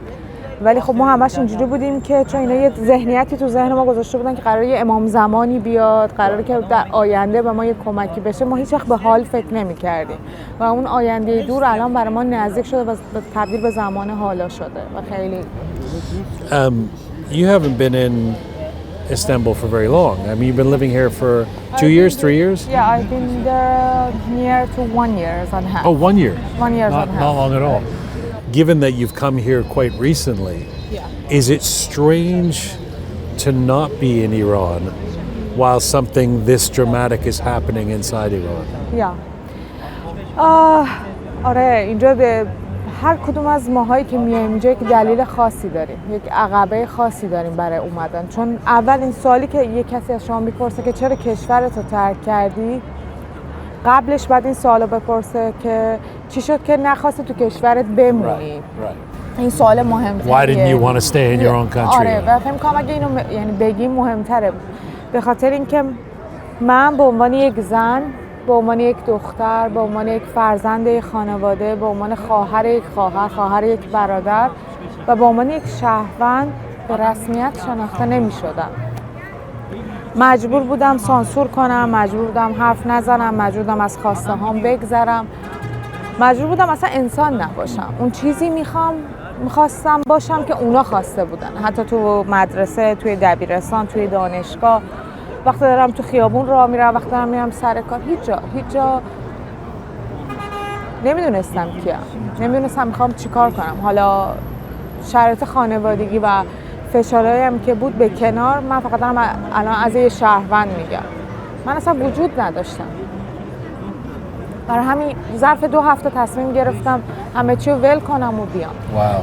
D: ولی خب ما همش اینجوری بودیم که چون اینا یه ذهنیتی تو ذهن ما گذاشته بودن که قراره یه امام زمانی بیاد، قراره که در آینده به ما یه کمکی بشه، ما هیچ وقت به حال فکر نمی‌کردیم و اون آینده دور الان برای ما نزدیک شده و تبدیل به زمان حالا شده و خیلی
A: You haven't been in Istanbul for very long. I mean, you've been living here for 2 years, 3 years?
D: Yeah, I've been there near to 1 year and a half.
A: Oh, 1 year.
D: 1 year and a half.
A: Not long at all. Given that you've come here quite recently, is it strange to not be in Iran while something this dramatic is happening inside Iran?
D: آره اینجا هر کدوم از ماهایی که میایم اینجا یک دلیل خاصی داریم، یک عقبه خاصی داریم برای اومدن. چون اول این سوالی که یک کسی از شما میپرسه که چرا کشورتو ترک کردی، قبلش بعد این سوالو بپرسه که چی شد که نخواستی تو کشورت بمونی. این سوال مهمتره.
A: Why didn't you want to stay in your own country?
D: آره و فکر می‌کنم اگه اینو یعنی بگیم مهمتره، به خاطر اینکه من به عنوان یک زن، به عنوان یک دختر، به عنوان یک فرزند یک خانواده، به عنوان خواهر یک خواهر یک برادر و به عنوان یک شهروند به رسمیت شناخته نمی‌شدم. مجبور بودم سانسور کنم، مجبور بودم حرف نزنم، مجبور بودم از خواسته هام بگذرم، مجبور بودم اصلا انسان نباشم. اون چیزی میخواستم باشم که اونا خواسته بودن، حتی تو مدرسه، توی دبیرستان، توی دانشگاه، وقتی دارم تو خیابون راه میرم، وقتی دارم میرم سر کار، هیچ جا نمیدونستم کیم، نمیدونستم میخوام چیکار کنم. حالا شرایط خانوادگی و فشارهایی هم که بود به کنار، من فقط دارم الان از یه شهروند میگم، من اصلا وجود نداشتم. برای همین ظرف 2 هفته تصمیم گرفتم همه چی رو ول کنم و بیام.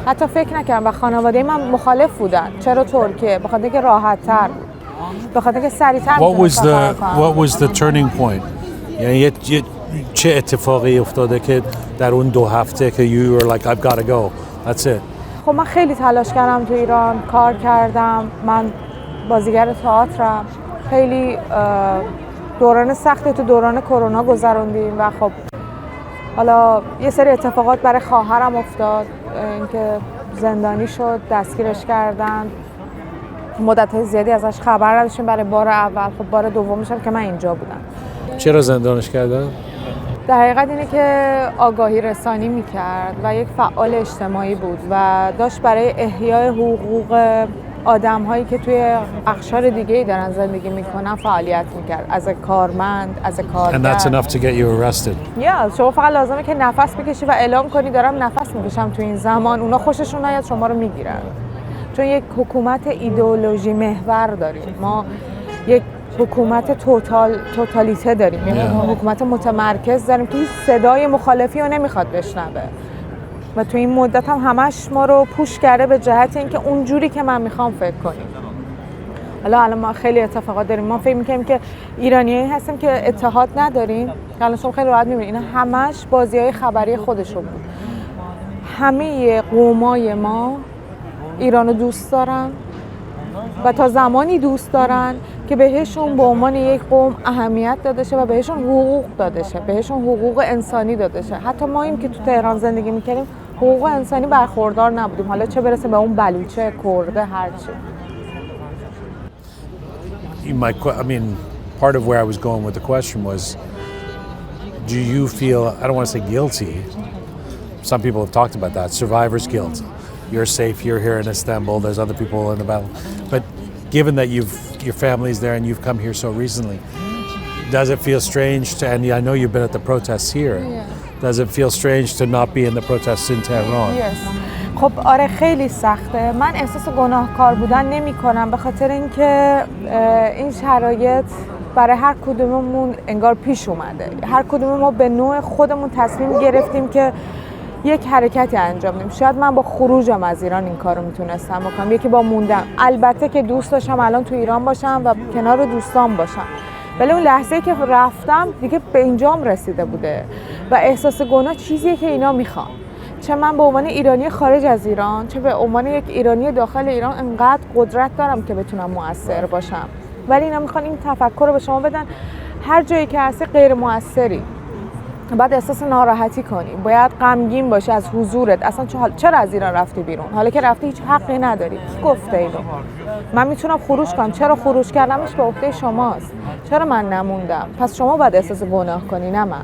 D: حتی فکر نکردم و خانواده من مخالف بودن. چرا ترکیه؟ بخاطر اینکه راحت تر بود، بخاطر اینکه سریعتر میتونستم.
A: What was the turning point? یعنی چه اتفاقی افتاده که در اون 2 هفته که you were like I've got to go, that's it?
D: خب من خیلی تلاش کردم تو ایران، کار کردم، من بازیگر تئاترم، خیلی دوران سختی تو دوران کرونا گذروندیم و خب حالا یه سری اتفاقات برای خواهرم افتاد، اینکه زندانی شد، دستگیرش کردن، مدت زیادی ازش خبر نداشتیم برای بار اول. خب بار دومش هم که من اینجا بودم.
A: چرا زندانش کردن؟
D: در حقیقت اینه که آگاهی رسانی میکرد و یک فعال اجتماعی بود و داشت برای احیای حقوق آدم هایی که توی اقشار دیگه‌ای دارن زندگی میکنن فعالیت میکرد، از کارمند، از کارگر.
A: And that's enough to get you arrested.
D: شما فقط لازمه که نفس بکشی و اعلام کنی دارم نفس میکشم تو این زمان، اونا خوششون نیاد شما رو میگیرن. چون یک حکومت ایدئولوژی محور داریم، ما یک حکومت توتالیته داریم، یک حکومت متمرکز داریم که هیچ صدای مخالفی رو نمیخواد بشنوه و تو این مدت هم همش ما رو پوش کرده به جهت اینکه اونجوری که من میخوام فکر کنیم. الان ما خیلی اتفاقات داریم، ما فکر میکنیم که ایرانیایی هستیم که اتحاد نداریم، الان شما خیلی راحت میبینید اینا همش بازی‌های خبری خودشون بود. همه قومای ما ایرانو دوست دارن و تا زمانی دوست دارن که بهشون به عنوان یک قوم اهمیت داده شه و بهشون حقوق داده شه، بهشون حقوق انسانی داده شه. حتی ما که تو تهران زندگی میکردیم حقوق انسانی برخوردار نبودیم، حالا چه برسه به اون بلوچه، کرده، هرچی.
A: I mean, part of where I was going with the question was, do you feel, I don't want to say guilty, some people have talked about that, survivor's guilt. You're safe, you're here in Istanbul, there's other people in the battle. But given that your family's there and you've come here so recently, does it feel strange to, and I know you've been at the protests here, does it feel strange to not be in the protests in Tehran?
D: Yes. خب آره خیلی سخته. من احساس گناهکار بودن نمی کنم به خاطر اینکه این شرایط برای هر کدوممون انگار پیش اومده. هر کدوم ما به نوع خودمون تصمیم گرفتیم که یک حرکتی انجام بدیم. شاید من با خروجم از ایران این کارو میتونستم بکنم، یکی با موندن. البته که دوست داشتم الان تو ایران باشم و کنار دوستان باشم، ولی اون لحظه‌ای که رفتم دیگه به اینجام رسیده بوده و احساس گناه چیزیه که اینا میخوان. چه من به عنوان ایرانی خارج از ایران، چه به عنوان یک ایرانی داخل ایران انقدر قدرت دارم که بتونم مؤثر باشم، ولی اینا میخوان این تفکر رو به شما بدن هر جایی که هستی غیر مؤثری، باید احساس ناراحتی کنی، باید غمگین باشی از حضورت. اصلا چرا از ایران رفتی بیرون؟ حالا که رفتی هیچ حقی نداری. کی گفته اینو؟ من میتونم خروج کنم، چرا خروج کردمش به عهده شماست. چرا من نموندم؟ پس شما باید احساس گناه کنی نه من.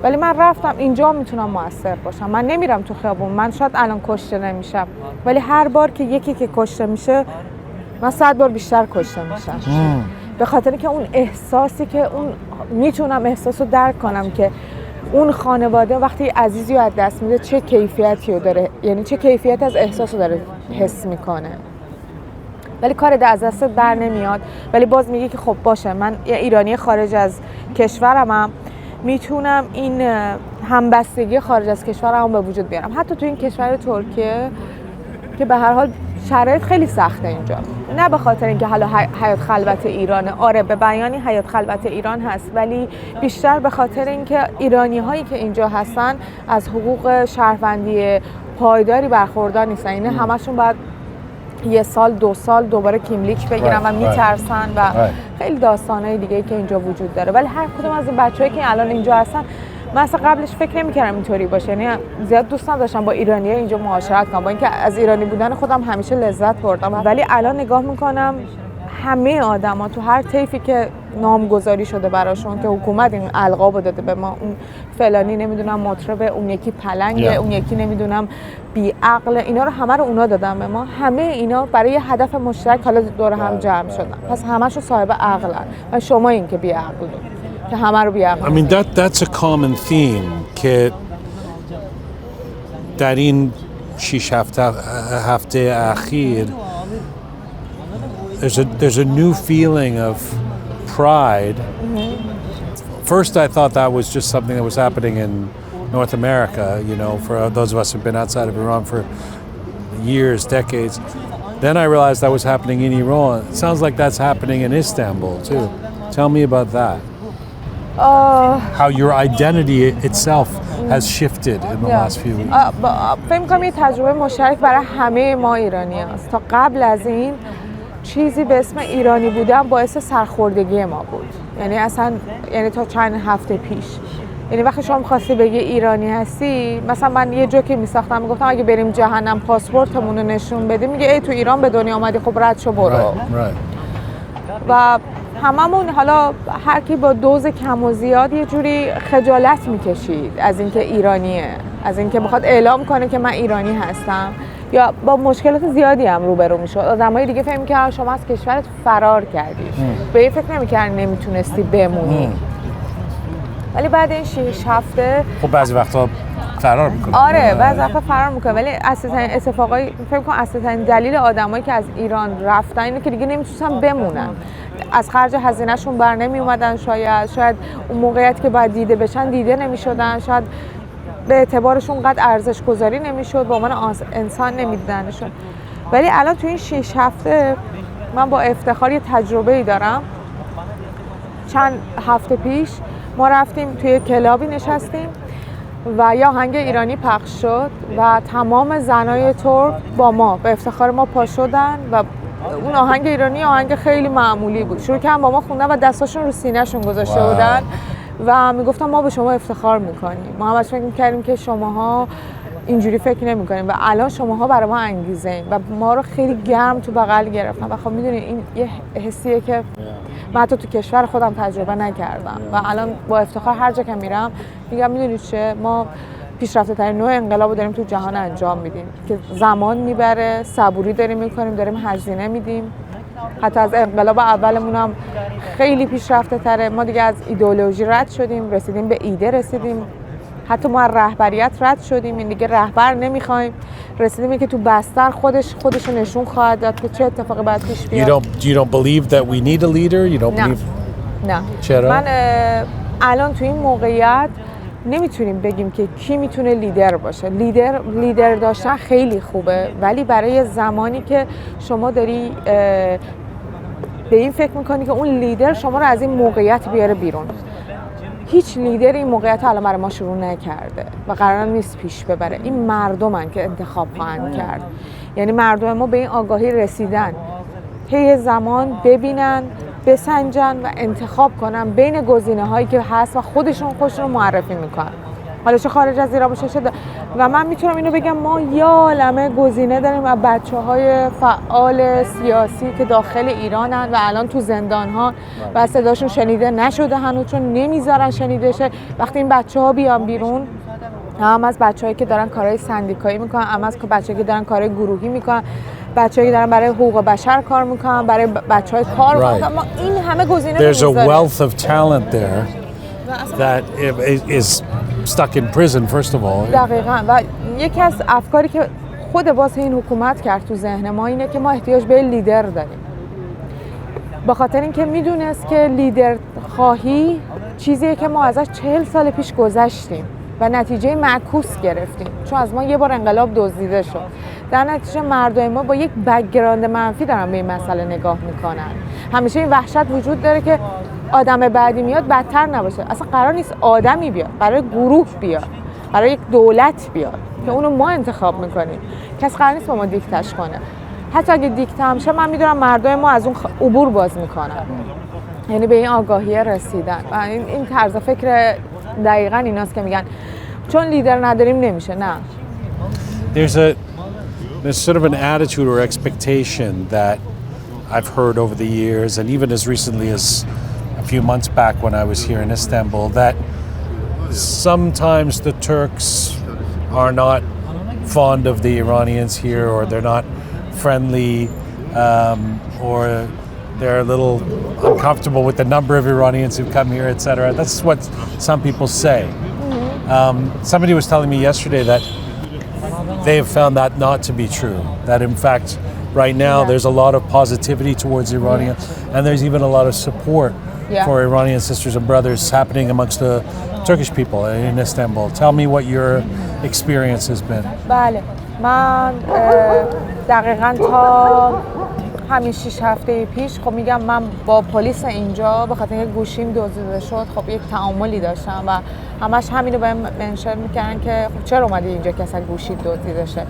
D: ولی من رفتم اینجا میتونم مؤثر باشم. من نمیرم تو خیابون، من شاید الان کشته نمیشم، ولی هر بار که یکی که کشته میشه من 100 بار بیشتر کشته میشم. به خاطر که اون احساسی که اون میتونم احساسو درک کنم که اون خانواده وقتی عزیزی رو از دست میده چه کیفیتی رو داره، یعنی چه کیفیت از احساسو داره حس میکنه. ولی کار از دستت بر نمیاد. ولی باز میگه که خب باشه، من یه ایرانی خارج از کشورمم، میتونم این همبستگی خارج از کشورم به وجود بیارم. حتی تو این کشور ترکیه که به هر حال شرایط خیلی سخته اینجا، نه به خاطر اینکه حالا حیات خلوت ایرانه، آره به بیانی حیات خلوت ایران هست، ولی بیشتر به خاطر اینکه ایرانی هایی که اینجا هستن از حقوق شهروندی پایداری برخوردار نیستن. این همشون باید یه سال 2 سال دوباره کیملیک بگیرن و میترسن و خیلی داستانهای دیگه که اینجا وجود داره. ولی هر کدوم از این بچه‌ای که الان اینجا هستن، من اصلا قبلش فکر نمی‌کردم اینطوری باشه، یعنی زیاد دوست نداشتم با ایرانی‌ها اینجا معاشرت کنم، با اینکه از ایرانی بودن خودم همیشه لذت بردم. ولی الان نگاه می‌کنم همه آدما تو هر طیفی که نامگذاری شده براشون که حکومت این القابو داده به ما، اون فلانی نمیدونم مطرب، اون یکی پلنگه، اون یکی نمیدونم بی‌عقل، اینا رو همه رو اونا دادن به ما. همه اینا برای یه هدف مشترک حالا دور هم جمع شدن، پس همه‌شون صاحب عقلن و شما این که بی‌عقلید که همه رو بی‌عقل.
A: I mean that's a common theme که در این 6 هفته اخیر there's a new feeling of pride. First I thought that was just something that was happening in North America, you know, for those of us who've been outside of Iran for years, decades. Then I realized that was happening in Iran. It sounds like that's happening in Istanbul too. Tell me about that. How your identity itself has shifted in the last few weeks.
D: فکر می‌کنم یه تجربه مشترک برای همه ما ایرانی‌هاست. تا قبل از این چیزی به اسم ایرانی بودن باعث سرخوردگی ما بود. یعنی اصلا تا چند هفته پیش، یعنی وقتی شما می‌خواستی بگی ایرانی هستی، مثلا من یه جوکی می‌ساختم میگفتم اگه بریم جهنم پاسپورتمون رو نشون بدیم، میگه ای تو ایران به دنیا اومدی، خب رد شو برو. و هممون حالا هر کی با دوز کم و زیاد یه جوری خجالت میکشید از اینکه ایرانیه، از اینکه بخواد اعلام کنه که من ایرانی هستم، یا با مشکلات زیادی هم روبرو میشد. آدمای دیگه فکر می‌کردن شما از کشورت فرار کردی، به این فکر نمی‌کردن نمیتونستی بمونی. ولی بعد این 6 هفته
A: خب بعضی وقتا فرار میکنه.
D: آره بعضی وقتا فرار میکنه، ولی اصلا اتفاقای فکر کنم اصلا دلیل آدمایی که از ایران رفتن اینه که دیگه نمیتونن بمونن، از خرج هزینه‌شون بر نمی اومدن، شاید اون موقعیت که باید دیده بشن دیده نمیشدن، شاید به اعتبارشون قد ارزش گذاری نمیشد، به عنوان انسان نمیدیدنشون. ولی الان تو این 6 هفته من با افتخار یه تجربه‌ای دارم. چند هفته پیش ما رفتیم توی کلابی نشستیم و یه آهنگ ایرانی پخش شد و تمام زنای ترک با ما به افتخار ما پا شدن و اون آهنگ ایرانی آهنگ خیلی معمولی بود، شروع کردن با ما خوندن و دستاشون رو سینه‌شون گذاشته بودن و میگفتن ما به شما افتخار میکنیم، ما همش فکر میکردیم که شماها اینجوری فکر نمیکنیم و الان شماها برای ما انگیزه این و ما رو خیلی گرم تو بغل گرفتن. و خب میدونی این یه حسیه که من حتی تو کشور خودم تجربه نکردم و الان با افتخار هر جا که میرم میگم میدونید چه، ما پیشرفته ترین نوع انقلابو داریم تو جهان انجام میدیم که زمان میبره، صبوری داریم میکنیم، داریم هزینه میدیم. حتی از انقلاب اولمون هم خیلی پیشرفته تره. ما دیگه از ایدئولوژی رد شدیم، رسیدیم به ایده رسیدیم. حتی ما از رهبریت رد شدیم، این دیگه رهبر نمیخوایم. رسیدیم که تو بستر خودش نشون خواهد داد که چه اتفاقی باید پیش بیاد.
A: You don't believe that we need a leader? You don't believe؟
D: نه.
A: چرا؟
D: من الان تو این موقعیت نمیتونیم بگیم که کی میتونه لیدر باشه. لیدر داشتن خیلی خوبه، ولی برای زمانی که شما داری به این فکر میکنی که اون لیدر شما رو از این موقعیت بیاره بیرون. هیچ لیدری این موقعیت الان برای ما شروع نکرده و قرار نیست پیش ببره. این مردمن که انتخاب خواهند کرد. یعنی مردم ما به این آگاهی رسیدن، طی زمان ببینن، بسنجن و انتخاب کنن بین گزینه‌هایی که هست و خودشون رو معرفی میکنن. حالا چه خارج از ایران باشه شده. و من میتونم اینو بگم ما یه عالمه گزینه داریم و بچه‌های فعال سیاسی که داخل ایرانن و الان تو زندان‌ها و صداشون شنیده نشده هنوز، چون نمیذارن شنیده شه. وقتی این بچه‌ها بیان بیرون، هم از بچه‌هایی که دارن کارهای سندیکایی میکنن، هم از بچه‌هایی که دارن کارهای گروهی میکنن، بچه‌هایی که دارن برای حقوق بشر کار میکنن، برای بچه‌های کار میکنن. ما این همه گزینه
A: There's a wealth of talent there that is stuck in prison first of all.
D: دقیقاً. و یکی از افکاری که خود باز این حکومت کرد تو ذهن ما اینه که ما احتیاج به لیدر داریم، به خاطر اینکه میدونست که لیدر خواهی چیزیه که ما ازش 40 سال پیش گذشتیم و نتیجه معکوس گرفتیم، چون از ما یه بار انقلاب دزدیده شد. در نتیجه مردم ما با یک بک‌گراند منفی دارن به این مسئله نگاه میکنن. همیشه این وحشت وجود داره که آدم بعدی میاد بدتر نباشه. اصلا قرار نیست آدمی بیاد، برای گروه بیاد، برای یک دولت بیاد که اونو ما انتخاب میکنیم. کس قرار نیست با ما دیکتش کنه. حتی اگه دیکته هم شه، من میدونم مردم ما از اون عبور باز میکنن، یعنی به این آگاهی رسیدن. و این طرز فکر دقیقاً ایناست که میگن چون لیدر نداریم نمیشه. نه.
A: There's sort of an attitude or expectation that I've heard over the years, and even as recently as a few months back when I was here in Istanbul, that sometimes the Turks are not fond of the Iranians here, or they're not friendly, or they're a little uncomfortable with the number of Iranians who come here, etc. That's what some people say. Somebody was telling me yesterday that they have found that not to be true. That in fact, right now there's a lot of positivity towards Iranian, and there's even a lot of support for Iranian sisters and brothers happening amongst the Turkish people in Istanbul. Tell me what your experience has been.
D: بله، من دقیقاً تا همین 6 هفته پیش خب میگم من با پلیس اینجا به خاطر اینکه گوشیم دزدیده شد خب یک تعاملی داشتم و همش همینو بهم منشن میکردن که خب چرا اومدی اینجا که اصلا گوشی دزدیده شه.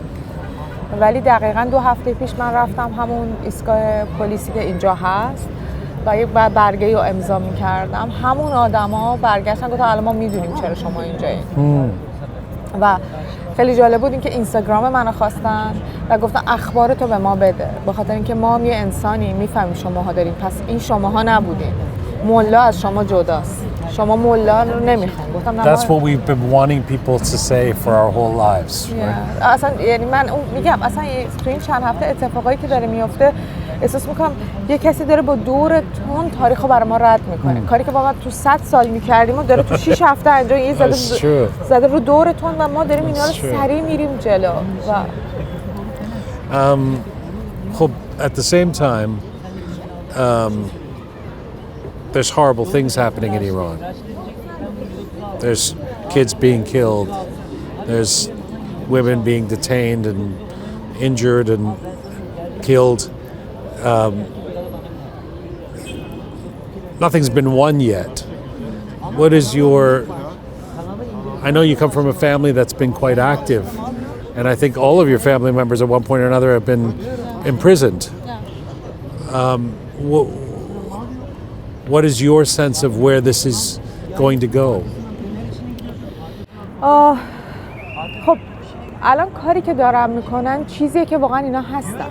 D: ولی دقیقاً 2 هفته پیش من رفتم همون ایستگاه پلیسی که اینجا هست و یک برگه‌ای رو امضا میکردم. همون آدما برگشتن گفتن الان ما میدونیم چرا شما اینجایین. و خیلی جالب بود اینکه اینستاگرام منو خواستن و گفتن اخبار تو به ما بده، به خاطر اینکه ما هم یه انسانی میفهمیم شماها دارین، پس این شماها نبودین، ملا از شما جداست، شما ملا رو نمیخواین. گفتم
A: That's what we've been wanting people to say for our whole lives. Right?
D: اصلا یعنی من میگم اصلا تو این چند هفته اتفاقایی که داره میفته احساس میکنم یه کسی داره با دور تون تاریخو برای ما رد میکنه. کاری که با ما تو 100 سال میکردیم و داره تو 6 هفته انجام یه زده رو دور تون و ما داریم اینا رو سریع میریم جلو.
A: خب at the same time there's horrible things happening in Iran. There's kids being killed. There's women being detained and injured and killed. Nothing's been won yet. What is I know you come from a family that's been quite active, and I think all of your family members at one point or another have been imprisoned. What is your sense of where this is going to go?
D: خب الان کاری که دارن میکنن چیزیه که واقعا اینا هستن،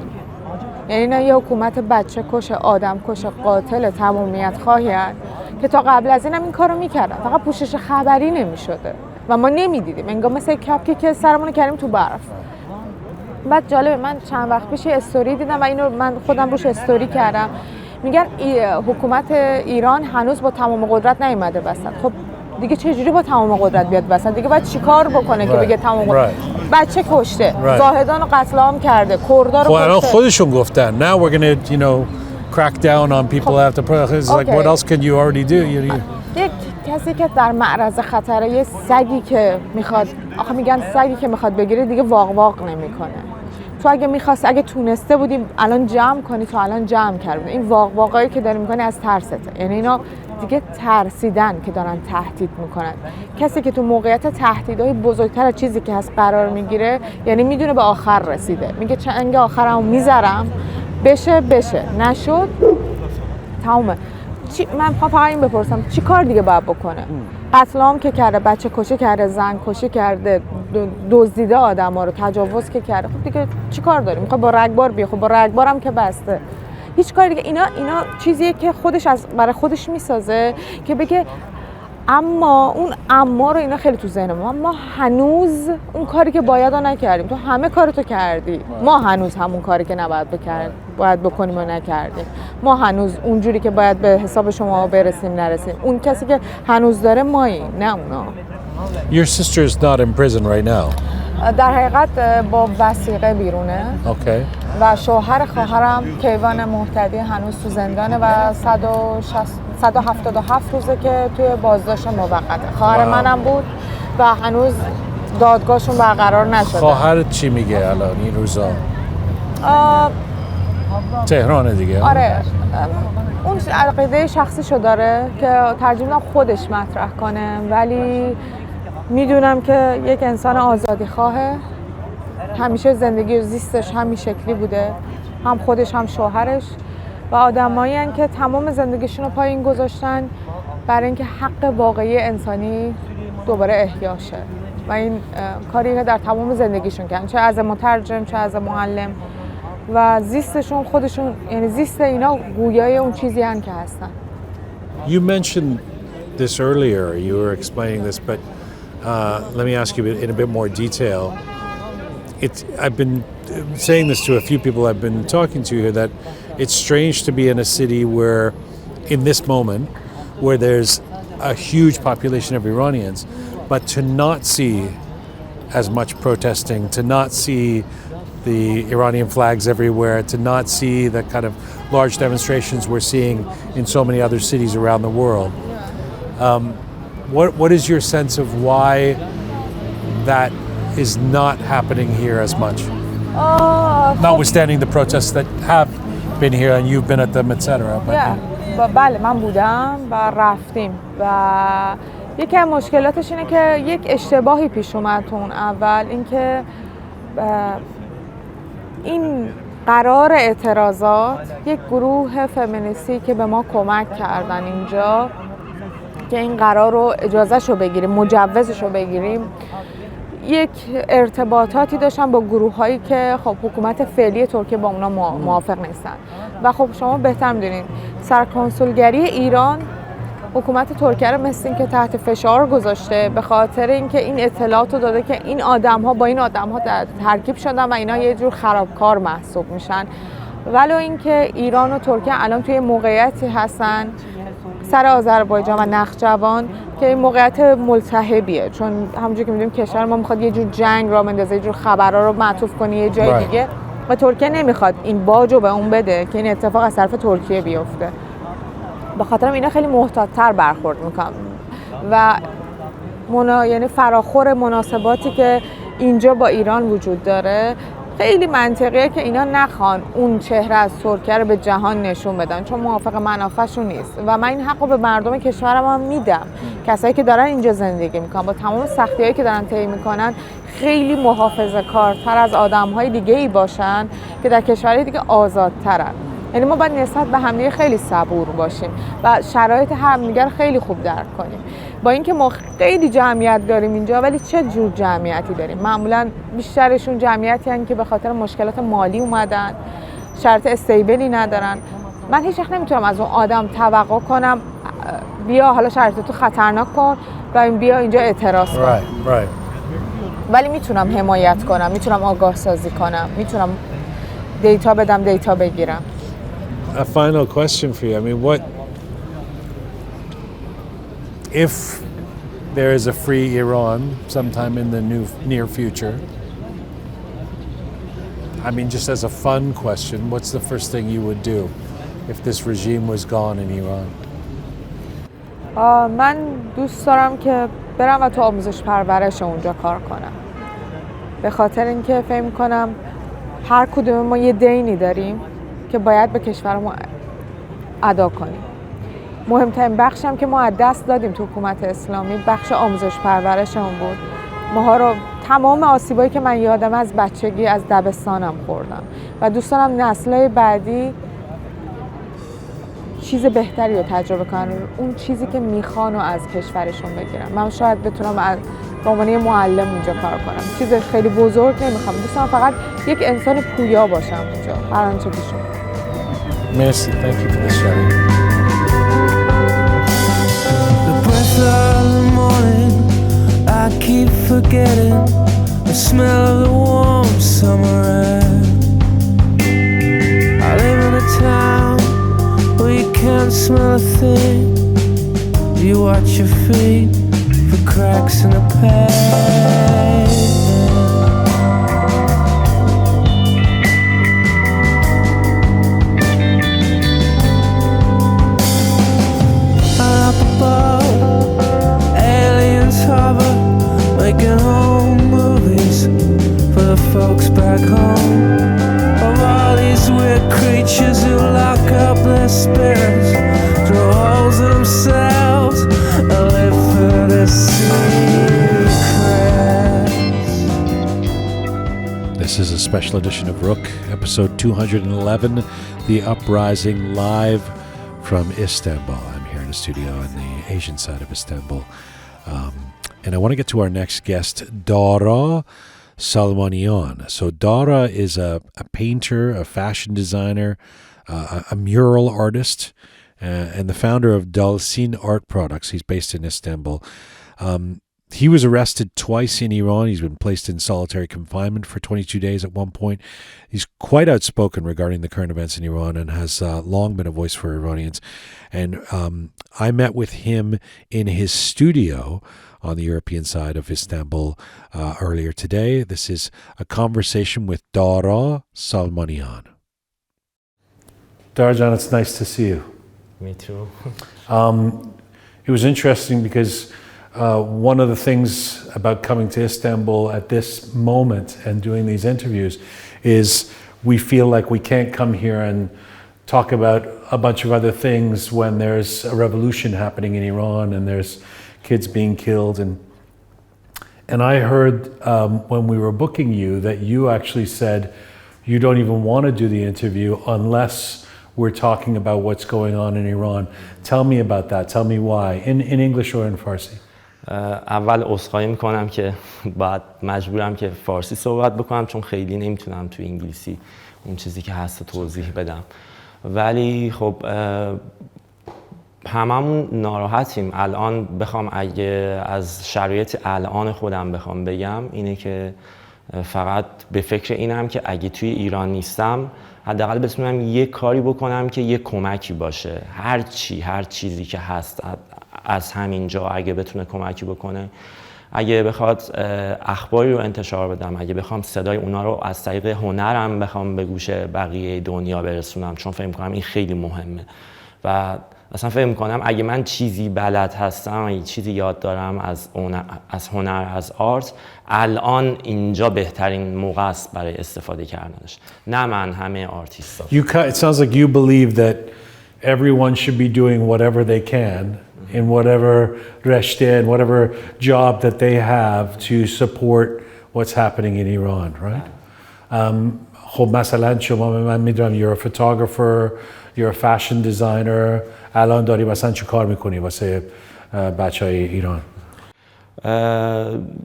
D: یعنی اینا یه حکومت بچه کش، آدم کش، قاتل، تمامیت خواهی هست که تا قبل از این هم این کارو میکردن، فقط پوشش خبری نمیشده و ما نمیدیدیم، انگار مثل کپکی که سرمون کردیم تو برف. بعد جالبه من چند وقت پیش استوری دیدم و اینو من خودم روش استوری کردم، میگن حکومت ایران هنوز با تمام قدرت نیومده وسط. خب دیگه چجوری با تمام قدرت بیاد وسط؟ دیگه باید چیکار بکنه که بگه تمام قدرت؟ بچه کشته، زاهدان رو قتل عام کرده، کردار رو
A: کشته. خودشون گفتن now we're going to crack down on people after it's like what else can you already do?
D: یک کسی که در معرض خطره، یه سگی که میخواد، آخه میگن سگی که میخواد بگیره دیگه واق نمیکنه. تو اگه تونسته بودیم الان جمع کنی، تو الان جمع کردی. این واقعی که داری میکنی از ترسته، یعنی اینا دیگه ترسیدن که دارن تهدید میکنن. کسی که تو موقعیت تهدیدهای بزرگتر از چیزی که هست قرار میگیره، یعنی میدونه به آخر رسیده، میگه چنگ آخرمو میذارم، بشه نشد تمومه. من فقط این بپرسم چی کار دیگه باید بکنه؟ قتل عام که کرده، بچه کشی کرده، زن کشی کرده، دزدیده آدما رو، تجاوز که کرده، خب دیگه چی کار داریم؟ میخواد با رگبار بیاد، خب با رگبارم که بسته. هیچ کاری دیگه. اینا چیزیه که خودش برای خودش میسازه که بگه اما اون رو اینا خیلی تو ذهن ما هنوز اون کاری که باید نکردیم. تو همه کارتو کردی، ما هنوز همون کاری که نباید باید بکنیم و نکردیم. ما هنوز اونجوری که باید به حساب شما برسیم نرسیم. اون کسی که هنوز داره مایی، نه اونا.
A: Your sister is not in prison right now.
D: در حقیقت با وثیقه بیرونه.
A: اوکی.
D: و شوهر خواهرم کیوان مهتدی هنوز تو زندانه و 177 روزه که توی بازداشت موقته. خواهر منم بود و هنوز دادگاهشون برقرار نشده.
A: خواهرت چی میگه الان این روزا؟ تهران دیگه.
D: آره، اون عقیده شخصیشو داره که ترجیح میدم خودش مطرح کنه، ولی میدونم که یک انسان آزادی خواهه. همیشه زندگی و زیستش همین شکلی بوده، هم خودش هم شوهرش، و آدمایی هستن که تمام زندگیشون رو پای این گذاشتن برای اینکه حق واقعی انسانی دوباره احیا شه و این کاری که در تمام زندگیشون کردن، چه از مترجم چه از معلم، و زیستشون خودشون، یعنی زیست اینا گویای اون چیزی هن که هستن.
A: You mentioned this earlier, you were explaining this, but let me ask you in a bit more detail. I've been saying this to a few people I've been talking to here, that it's strange to be in a city where, in this moment, where there's a huge population of Iranians, but to not see as much protesting, to not see the Iranian flags everywhere, to not see the kind of large demonstrations we're seeing in so many other cities around the world. What is your sense of why that is not happening here as much? Notwithstanding the protests that have been here and you've been at them, etc.
D: بله، من بودم و رفتیم و یکی از مشکلاتش اینه که یک اشتباهی پیش اومد اون اول، اینکه این قرار اعتراضات یک گروه فمینیستی که به ما کمک کردن اینجا که این قرار رو اجازهشو بگیریم، مجوزشو بگیریم، یک ارتباطاتی داشتن با گروه هایی که خب حکومت فعلی ترکیه با اونا موافق نیستن و خب شما بهتر میدونین سرکنسولگری ایران حکومت ترکیه رو مثل این که تحت فشار گذاشته به خاطر اینکه این اطلاعات رو داده که این آدم ها با این آدم ها ترکیب شدن و اینا یه جور خرابکار محسوب میشن. ولو اینکه ایران و ترکیه الان توی موقعیتی هستن سر آذربایجان و نخجوان که این موقعیت ملتهبیه، چون همونجوری که میدونیم کشور ما میخواد یه جور جنگ را بندازه، یه جور خبرها رو معطوف کنه یه جای دیگه و ترکیه نمیخواد این باج رو به اون بده که این اتفاق از طرف ترکیه بیفته. به خاطر اینا خیلی محتاط‌تر برخورد میکنن و یعنی فراخور مناسباتی که اینجا با ایران وجود داره خیلی منطقیه که اینا نخوان اون چهره از ترکیه رو به جهان نشون بدن، چون موافق منافعشون نیست و من این حق رو به مردم کشورم هم میدم. کسایی که دارن اینجا زندگی میکنن با تمام سختی‌هایی که دارن طی میکنن خیلی محافظه‌کارتر از آدم‌های دیگه‌ای باشن که در کشورهای دیگه آزادترن. یعنی ما باید نسبت به همدیگه خیلی صبور باشیم و شرایط همدیگه رو خیلی خوب درک کنیم. با اینکه ما خیلی جمعیت داریم اینجا، ولی چه جور جمعیتی داریم؟ معمولا بیشترشون جمعیتی هستن که به خاطر مشکلات مالی اومدن، شرط استیبلی ندارن. من هیچ وقت نمیتونم از اون آدم توقع کنم بیا حالا شرایطتو خطرناک کن و بیا اینجا اعتراض کن. ولی میتونم حمایت کنم، میتونم آگاه سازی کنم، میتونم دیتا بدم، دیتا بگیرم.
A: A final question for you. I mean, what if there is a free Iran sometime in the near future? I mean, just as a fun question, what's the first thing you would do if this regime was gone in Iran?
D: من دوست دارم که برم و تو آموزش پرورش اونجا کار کنم. به خاطر اینکه فکر می‌کنم هر کدوم ما یه دینی داریم که باید به کشورمون ادا کنیم. مهمترین بخش هم که ما از دست دادیم تو حکومت اسلامی بخش آموزش پرورشمون بود. ماها رو تمام آسیبایی که من یادم از بچگی از دبستانم خوردم و دوست دارم نسل‌های بعدی چیز بهتری رو تجربه کنن، اون چیزی که میخوان رو از کشورشون بگیرن. من شاید بتونم به عنوان یه معلم اونجا کار کنم. چیز خیلی بزرگ نمیخوام، دوست دارم فقط یک انسان پویا باشم اونجا هر آنچه پیش اومد.
A: Merci, thank you for this sharing.
E: The breath of the morning, I keep forgetting the smell of the warm summer air. I live in a town where you can't smell a thing. You watch your feet for cracks in the pavement. creatures who lock up their spirits, draw holes in themselves, and live for their secrets.
A: This is a special edition of Roqe, episode 211, The Uprising, live from Istanbul. I'm here in the studio on the Asian side of Istanbul. And I want to get to our next guest, Dara Salmanian. So Dara is a painter, a fashion designer, a mural artist, and the founder of Dalsin Art Products. He's based in Istanbul. He was arrested twice in Iran. He's been placed in solitary confinement for 22 days at one point. He's quite outspoken regarding the current events in Iran and has long been a voice for Iranians. And I met with him in his studio on the European side of Istanbul earlier today. This is a conversation with Dara Salmanian. Darajan, it's nice to see you.
F: Me too.
A: It was interesting because one of the things about coming to Istanbul at this moment and doing these interviews is we feel like we can't come here and talk about a bunch of other things when there's a revolution happening in Iran and there's kids being killed. And I heard when we were booking you that you actually said you don't even want to do the interview unless we're talking about what's going on in Iran. Tell me about that. Tell me why. In English or in Farsi?
F: اول عذرخواهی میکنم که باید مجبورم که فارسی صحبت بکنم چون خیلی نمیتونم تو انگلیسی اون چیزی که هست توضیح بدم. ولی خب هممون ناراحتیم. الان بخوام اگه از شرایط الان خودم بخوام بگم اینه که فقط به فکر اینم که اگه توی ایران نیستم حداقل بتونم یه کاری بکنم که یه کمکی باشه. هر چیزی که هست از همینجا اگه بتونه کمکی بکنه، اگه بخواد اخباری رو انتشار بدم، اگه بخوام صدای اونا رو از طریق هنرم بخوام به گوش بقیه دنیا برسونم، چون فکر می‌کنم این خیلی مهمه و اصلا فکر می‌کنم اگه من چیزی بلد هستم، اگه چیزی یاد دارم از هنر، از آرت، الان اینجا بهترین موقع است برای استفاده کردنش. نه من، همه آرتیست‌ها.
A: It sounds like you believe that everyone should be doing whatever they can in whatever reshte and whatever job that they have to support what's happening in Iran, right? خب مثلا شما من میدونم you're a photographer, you're a fashion designer. الان داری مثلا چه کار میکنی واسه بچهای ایران؟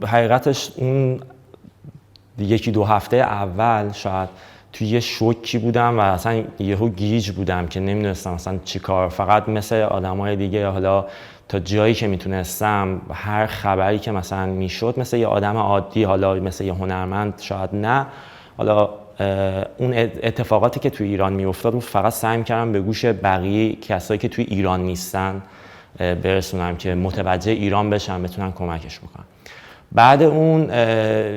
F: حقیقتش اون یکی دو هفته اول شاید توی یه شوکی بودم و اصلا یهو گیج بودم که نمیدونستم اصلا چی کار. فقط مثل آدمای دیگه حالا تا جایی که میتونستم هر خبری که مثلا میشد مثل یه آدم عادی، حالا مثل یه هنرمند شاید نه، حالا اون اتفاقاتی که توی ایران میافتاد رو فقط سعی کردم به گوش بقیه کسایی که توی ایران نیستن برسونم که متوجه ایران بشن، بتونن کمکش بکنن. بعد اون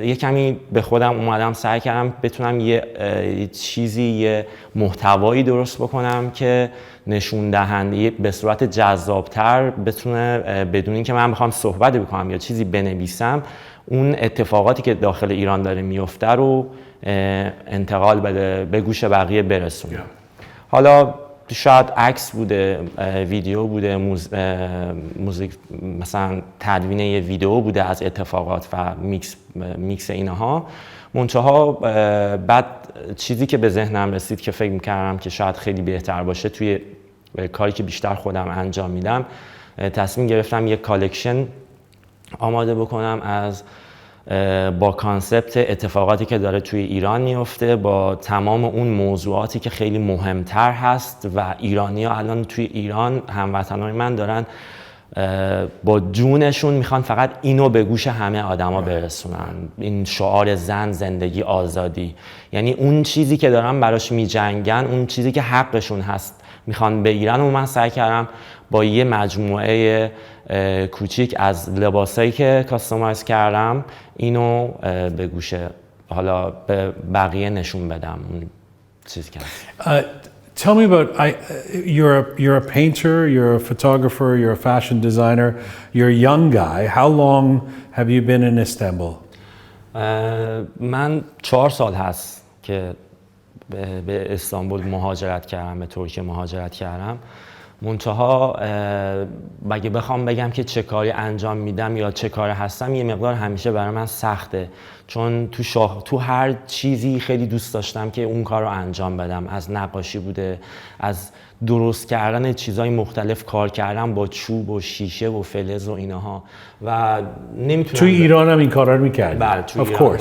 F: یه کمی به خودم اومدم، سعی کردم بتونم یه چیزی، یه محتوایی درست بکنم که نشون دهنده به صورت جذابتر بتونه، بدون اینکه من بخوام صحبت بکنم یا چیزی بنویسم، اون اتفاقاتی که داخل ایران داره میفته رو انتقال بده، به گوش بقیه برسونه. یحالا شاید عکس بوده، ویدیو بوده، موزیک، مثلا تدوین یه ویدیو بوده از اتفاقات و میکس اینها. منتها بعد چیزی که به ذهنم رسید که فکر می‌کردم که شاید خیلی بهتر باشه توی کاری که بیشتر خودم انجام میدم، تصمیم گرفتم یه کالکشن آماده بکنم از با کانسپت اتفاقاتی که داره توی ایران میفته، با تمام اون موضوعاتی که خیلی مهمتر هست و ایرانی‌ها الان توی ایران، هموطنان من دارن با جونشون میخوان فقط اینو به گوش همه آدما برسونن، این شعار زن، زندگی، آزادی. یعنی اون چیزی که دارن براش میجنگن، اون چیزی که حقشون هست میخوان بگیرن، و من سعی کردم با یه مجموعه کوچیک از لباسایی که کاستومایز کردم اینو به گوش حالا به بقیه نشون بدم. اون چیزی که
A: Tell me about, you're a painter, you're a photographer, you're a fashion designer, you're a young guy. How long have you been in Istanbul?
F: من 4 سال هست که به استانبول مهاجرت کردم، به ترکیه مهاجرت کردم. منتها اگه بخوام بگم که چه کاری انجام میدم یا چه کار هستم، یه مقدار همیشه برای من سخته، چون تو هر چیزی خیلی دوست داشتم که اون کار رو انجام بدم. از نقاشی بوده، از درست کردن چیزهای مختلف، کار کردن با چوب و شیشه و فلز و اینها و نمیتونم.
A: توی ایران هم این کارا رو می‌کردی؟
F: بله توی ایران هم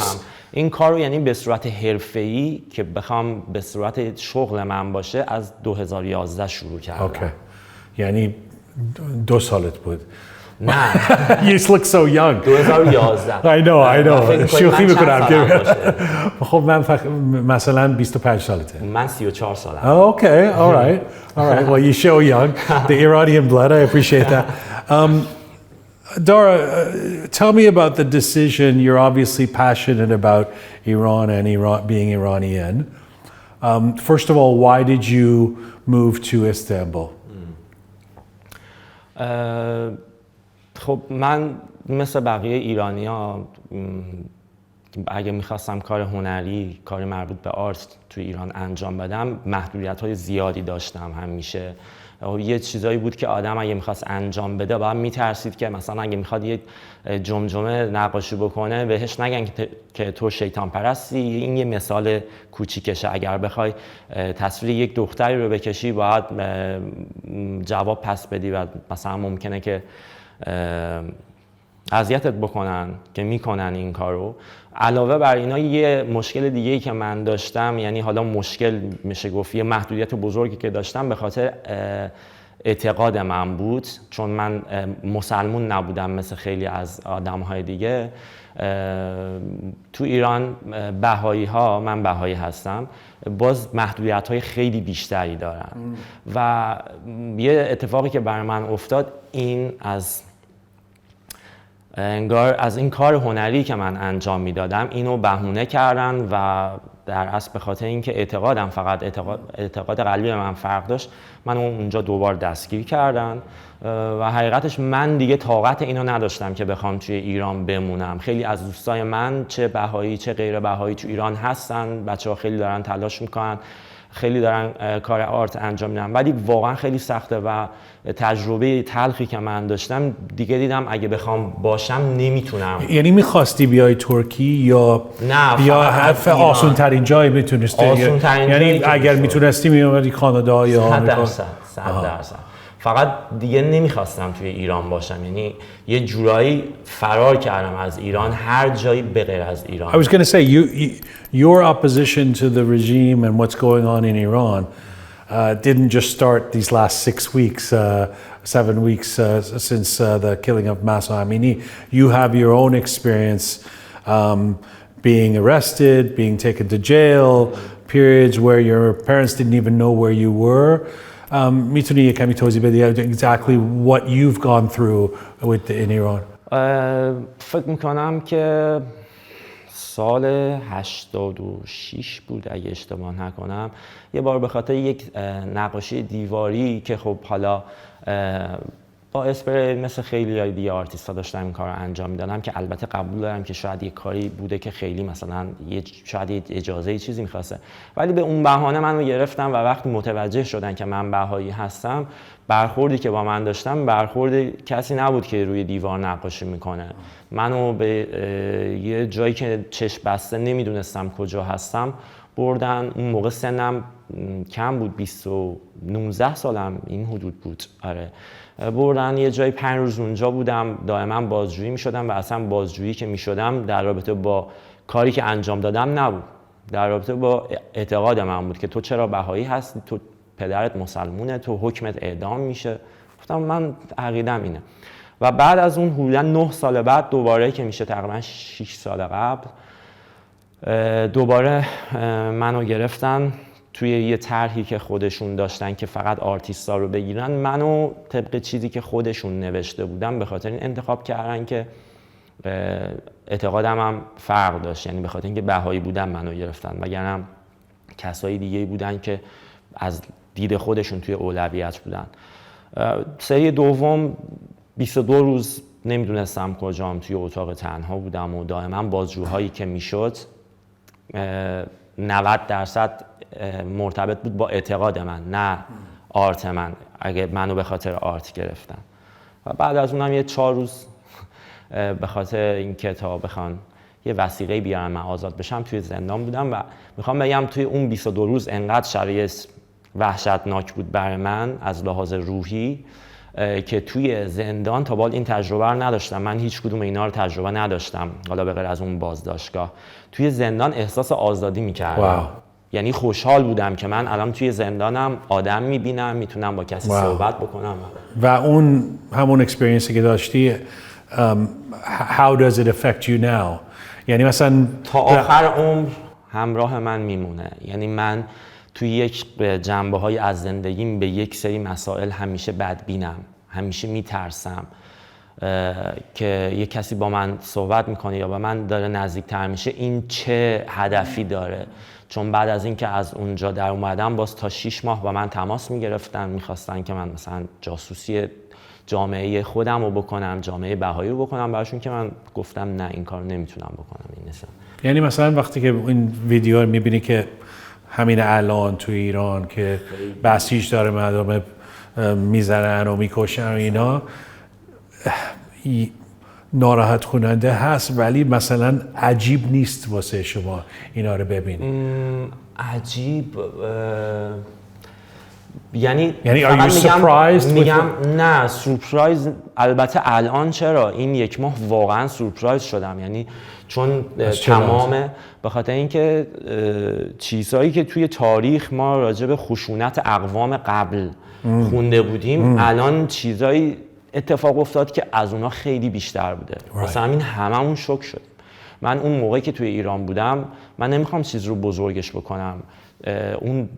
F: این کار رو، یعنی به صورت حرفه‌ای که بخوام به صورت شغل من باشه، از 2011 شروع کردم.
A: اوکی. یعنی 2 سالت بود.
F: نه.
A: You look so young.
F: 2011.
A: I know. شوخی میکنم که خب من مثلا 25 سالته.
F: من 34 سالم.
A: Okay, all right. Well, you show young. The Iranian blood, I appreciate that. Dara, tell me about the decision. You're obviously passionate about Iran and being Iranian. First of all, why did you move to Istanbul?
F: خب من مثل بقیه ایرانی‌ها اگه میخواستم کار هنری، کار مربوط به آرت توی ایران انجام بدم، محدودیت‌های زیادی داشتم همیشه. یه چیزایی بود که آدم اگه میخواست انجام بده باید میترسید که مثلا اگه میخواد یک جمجمه نقاشی بکنه بهش نگن که تو شیطان پرستی. این یه مثال کوچیکشه. اگر بخوای تصویر یک دختری رو بکشی باید جواب پس بدی و مثلا ممکنه که اذیتت بکنن، که میکنن این کارو. علاوه بر اینا یه مشکل دیگه‌ای که من داشتم، یعنی حالا مشکل میشه گفت یه محدودیت بزرگی که داشتم، به خاطر اعتقاد من بود، چون من مسلمون نبودم مثل خیلی از آدم‌های دیگه. تو ایران بهایی‌ها، من بهایی هستم، باز محدودیت‌های خیلی بیشتری دارن و یه اتفاقی که برای من افتاد، این انگار از این کار هنری که من انجام میدادم اینو بهونه کردن و در اصل به خاطر اینکه اعتقادم فقط اعتقاد قلبی من فرق داشت، من اونجا دوبار دستگیر کردن و حقیقتش من دیگه طاقت اینو نداشتم که بخوام توی ایران بمونم. خیلی از دوستای من چه بهایی چه غیر بهایی تو ایران هستن، بچه‌ها خیلی دارن تلاش میکنن، خیلی دارن کار آرت انجام میدن، ولی واقعا خیلی سخته و تجربه تلخی که من داشتم دیگه دیدم اگه بخوام باشم نمیتونم.
A: یعنی میخواستی بیای ترکی یا
F: نه،
A: یا آسون ترین جای میتونستی؟ یعنی اگر میتونستی میومدی کانادا یا
F: 100%. فقط دیگه نمیخواستم توی ایران باشم، یعنی یه جورایی فرار کردم از ایران، هر جایی به غیر از ایران.
A: I was going to say your opposition to the regime and what's going on in Iran didn't just start these last 6 weeks, 7 weeks since the killing of Mahsa Amini. You have your own experience being arrested, being taken to jail, periods where your parents didn't even know where you were. میتونی یه کمی توضیح بدی exactly what you've gone through in Iran?
F: فکر میکنم که سال 86 بود اگه اشتباه نکنم، یه بار به خاطر یک نقاشی دیواری که خب حالا با اسپری مثل خیلی دیگه آرتیست‌ها داشتم این کار رو انجام میدادم، که البته قبول دارم که شاید یک کاری بوده که خیلی مثلا شاید اجازه چیزی می‌خواسته، ولی به اون بهانه منو گرفتم و وقتی متوجه شدن که من بهایی هستم، برخوردی که با من داشتم برخورد کسی نبود که روی دیوار نقاشی میکنه. منو به یه جایی که چشم بسته نمیدونستم کجا هستم بردن. اون موقع سنم کم بود، 19 سالم این حدود بود. آره، بردن یه جایی 5 روز اونجا بودم، دائما بازجویی میشدم و اصلا بازجویی که میشدم در رابطه با کاری که انجام دادم نبود، در رابطه با اعتقاد من بود که تو چرا بهایی هستی، تو پدرت مسلمونه، تو حکمت اعدام میشه. گفتم من عقیدم اینه. و بعد از اون حدودا 9 سال بعد دوباره که میشه تقریبا 6 سال قبل، دوباره منو گرفتن توی یه طرحی که خودشون داشتن که فقط آرتیستا رو بگیرن. منو طبق چیزی که خودشون نوشته بودن به خاطر این انتخاب کردن که اعتقادم هم فرق داشت، یعنی به خاطر اینکه بهایی بودن منو گرفتن، وگرنه کسایی دیگه بودن که از دید خودشون توی اولویت بودن. سری دوم 22 روز نمیدونستم کجام، توی اتاق تنها بودم و دائما بازجوهایی که میشد 90% مرتبط بود با اعتقاد من، نه آرت من، اگه منو به خاطر آرت گرفتن. و بعد از اونم یه 4 روز به خاطر این کتاب بخوان یه وثیقه بیارن من آزاد بشم توی زندان بودم. و میخوام بگم توی اون 22 روز انقدر شرایط وحشتناک بود برای من از لحاظ روحی که توی زندان تا بال این تجربه رو نداشتم. من هیچ کدوم اینا رو تجربه نداشتم، حالا به غیر از اون بازداشتگاه. توی زندان احساس آزادی میکردم. یعنی خوشحال بودم که من الان توی زندانم آدم میبینم، میتونم با کسی صحبت بکنم.
A: و اون همون اکسپریانسی که داشتی how does it affect you now؟ یعنی مثلا
F: تا آخر عمر همراه من میمونه. یعنی من توی یک جنبه‌های از زندگیم به یک سری مسائل همیشه بدبینم، همیشه میترسم که یک کسی با من صحبت میکنه یا با من داره نزدیکتر میشه این چه هدفی داره. چون بعد از اینکه از اونجا در اومدم باز تا 6 ماه با من تماس میگرفتن، میخواستن که من مثلا جاسوسی جامعه خودم رو بکنم، جامعه بهایی رو بکنم براشون، که من گفتم نه این کار نمیتونم بکنم. این نیستم.
A: یعنی مثلا وقتی که این ویدیو رو میبینی که همین الان توی ایران که بسیج داره مردم میزنن و میکشن و اینا، ناراحت کننده هست، ولی مثلا عجیب نیست واسه شما اینا رو ببینید؟
F: عجیب یعنی
A: are you surprised؟
F: میگم نه سورپرایز البته الان چرا این 1 ماه واقعا سورپرایز شدم. یعنی چون تمام به خاطر اینکه چیزهایی که توی تاریخ ما راجع به خشونت اقوام قبل خونده بودیم الان چیزایی اتفاق افتاد که از اونها خیلی بیشتر بوده. واسه همین هممون شوک شدیم. من اون موقعی که توی ایران بودم من نمیخوام چیز رو بزرگش بکنم، اون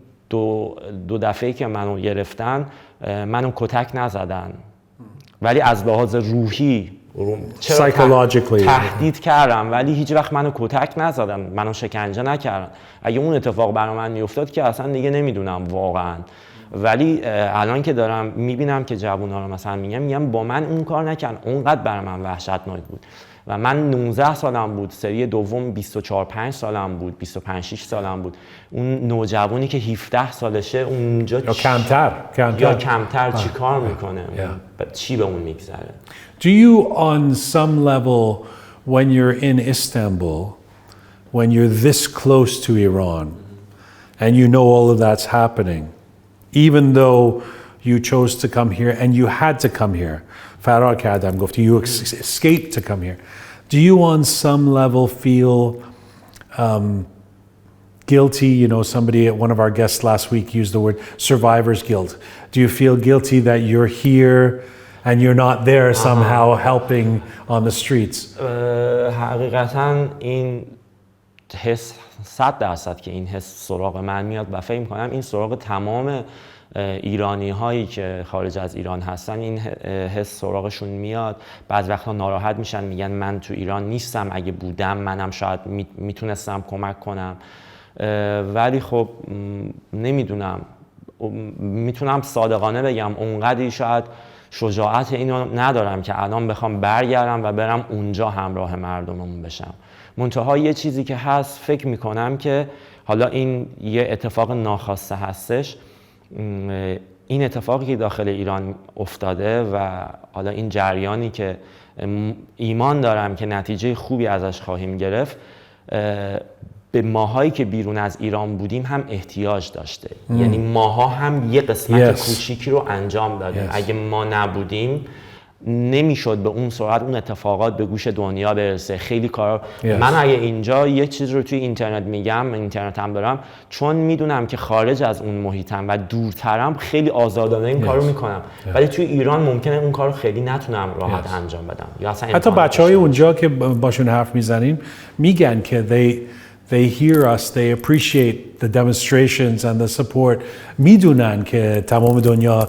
F: دو دفعه‌ای که منو گرفتن منو کتک نزدن، ولی از لحاظ روحی تهدید کردم، ولی هیچ وقت منو کتک نزدن، منو شکنجه نکردن. اگه اون اتفاق برای من میافتاد که اصلا دیگه نمیدونم واقعا. ولی الان که دارم میبینم که جوونا رو مثلا میگم با من اون کار نکردن، اونقدر برای من وحشتناک بود. و من 19 سالم بود، سری دوم 24-5 سالم بود، 25-6 سالم بود. اون نوجوانی که 17 سالشه اونجا
A: یا کمتر
F: چی کار میکنه؟ چی به اون میگذره؟
A: Do you on some level when you're in Istanbul, when you're this close to Iran and you know all of that's happening, even though you chose to come here and you had to come here, فرار کردم گفتی you escaped to come here, do you on some level feel guilty? You know, somebody, one of our guests last week used the word survivor's guilt. Do you feel guilty that you're here and you're not there somehow helping on the streets?
F: حقیقتاً این حس 100% که این حس سراغ من میاد و فکر می‌کنم این سراغ تمام ایرانی هایی که خارج از ایران هستن این حس سراغشون میاد. بعض وقتا ناراحت میشن، میگن من تو ایران نیستم، اگه بودم منم شاید میتونستم کمک کنم. ولی خب نمیدونم، میتونم صادقانه بگم اونقدری شاید شجاعت اینو ندارم که الان بخوام برگردم و برم اونجا همراه مردممون بشم. منتها یه چیزی که هست، فکر میکنم که حالا این یه اتفاق ناخواسته هستش، این اتفاقی که داخل ایران افتاده و حالا این جریانی که ایمان دارم که نتیجه خوبی ازش خواهیم گرفت، به ماهایی که بیرون از ایران بودیم هم احتیاج داشته. یعنی ماها هم یه قسمت کوچیکی رو انجام دادیم. اگه ما نبودیم نمیشد به اون سرعت اون اتفاقات به گوش دنیا برسه. خیلی کارا من اگه اینجا یه چیز رو توی اینترنت میگم، اینترنت هم دارم، چون میدونم که خارج از اون محیطم و دورترم خیلی آزادانه این کارو میکنم. ولی توی ایران ممکنه اون کارو خیلی نتونم راحت انجام بدم. یا اصلا
A: حتی بچهای اونجا که باشون حرف میزنیم میگن که they hear us, they appreciate the demonstrations and the support. میدونن که تمام دنیا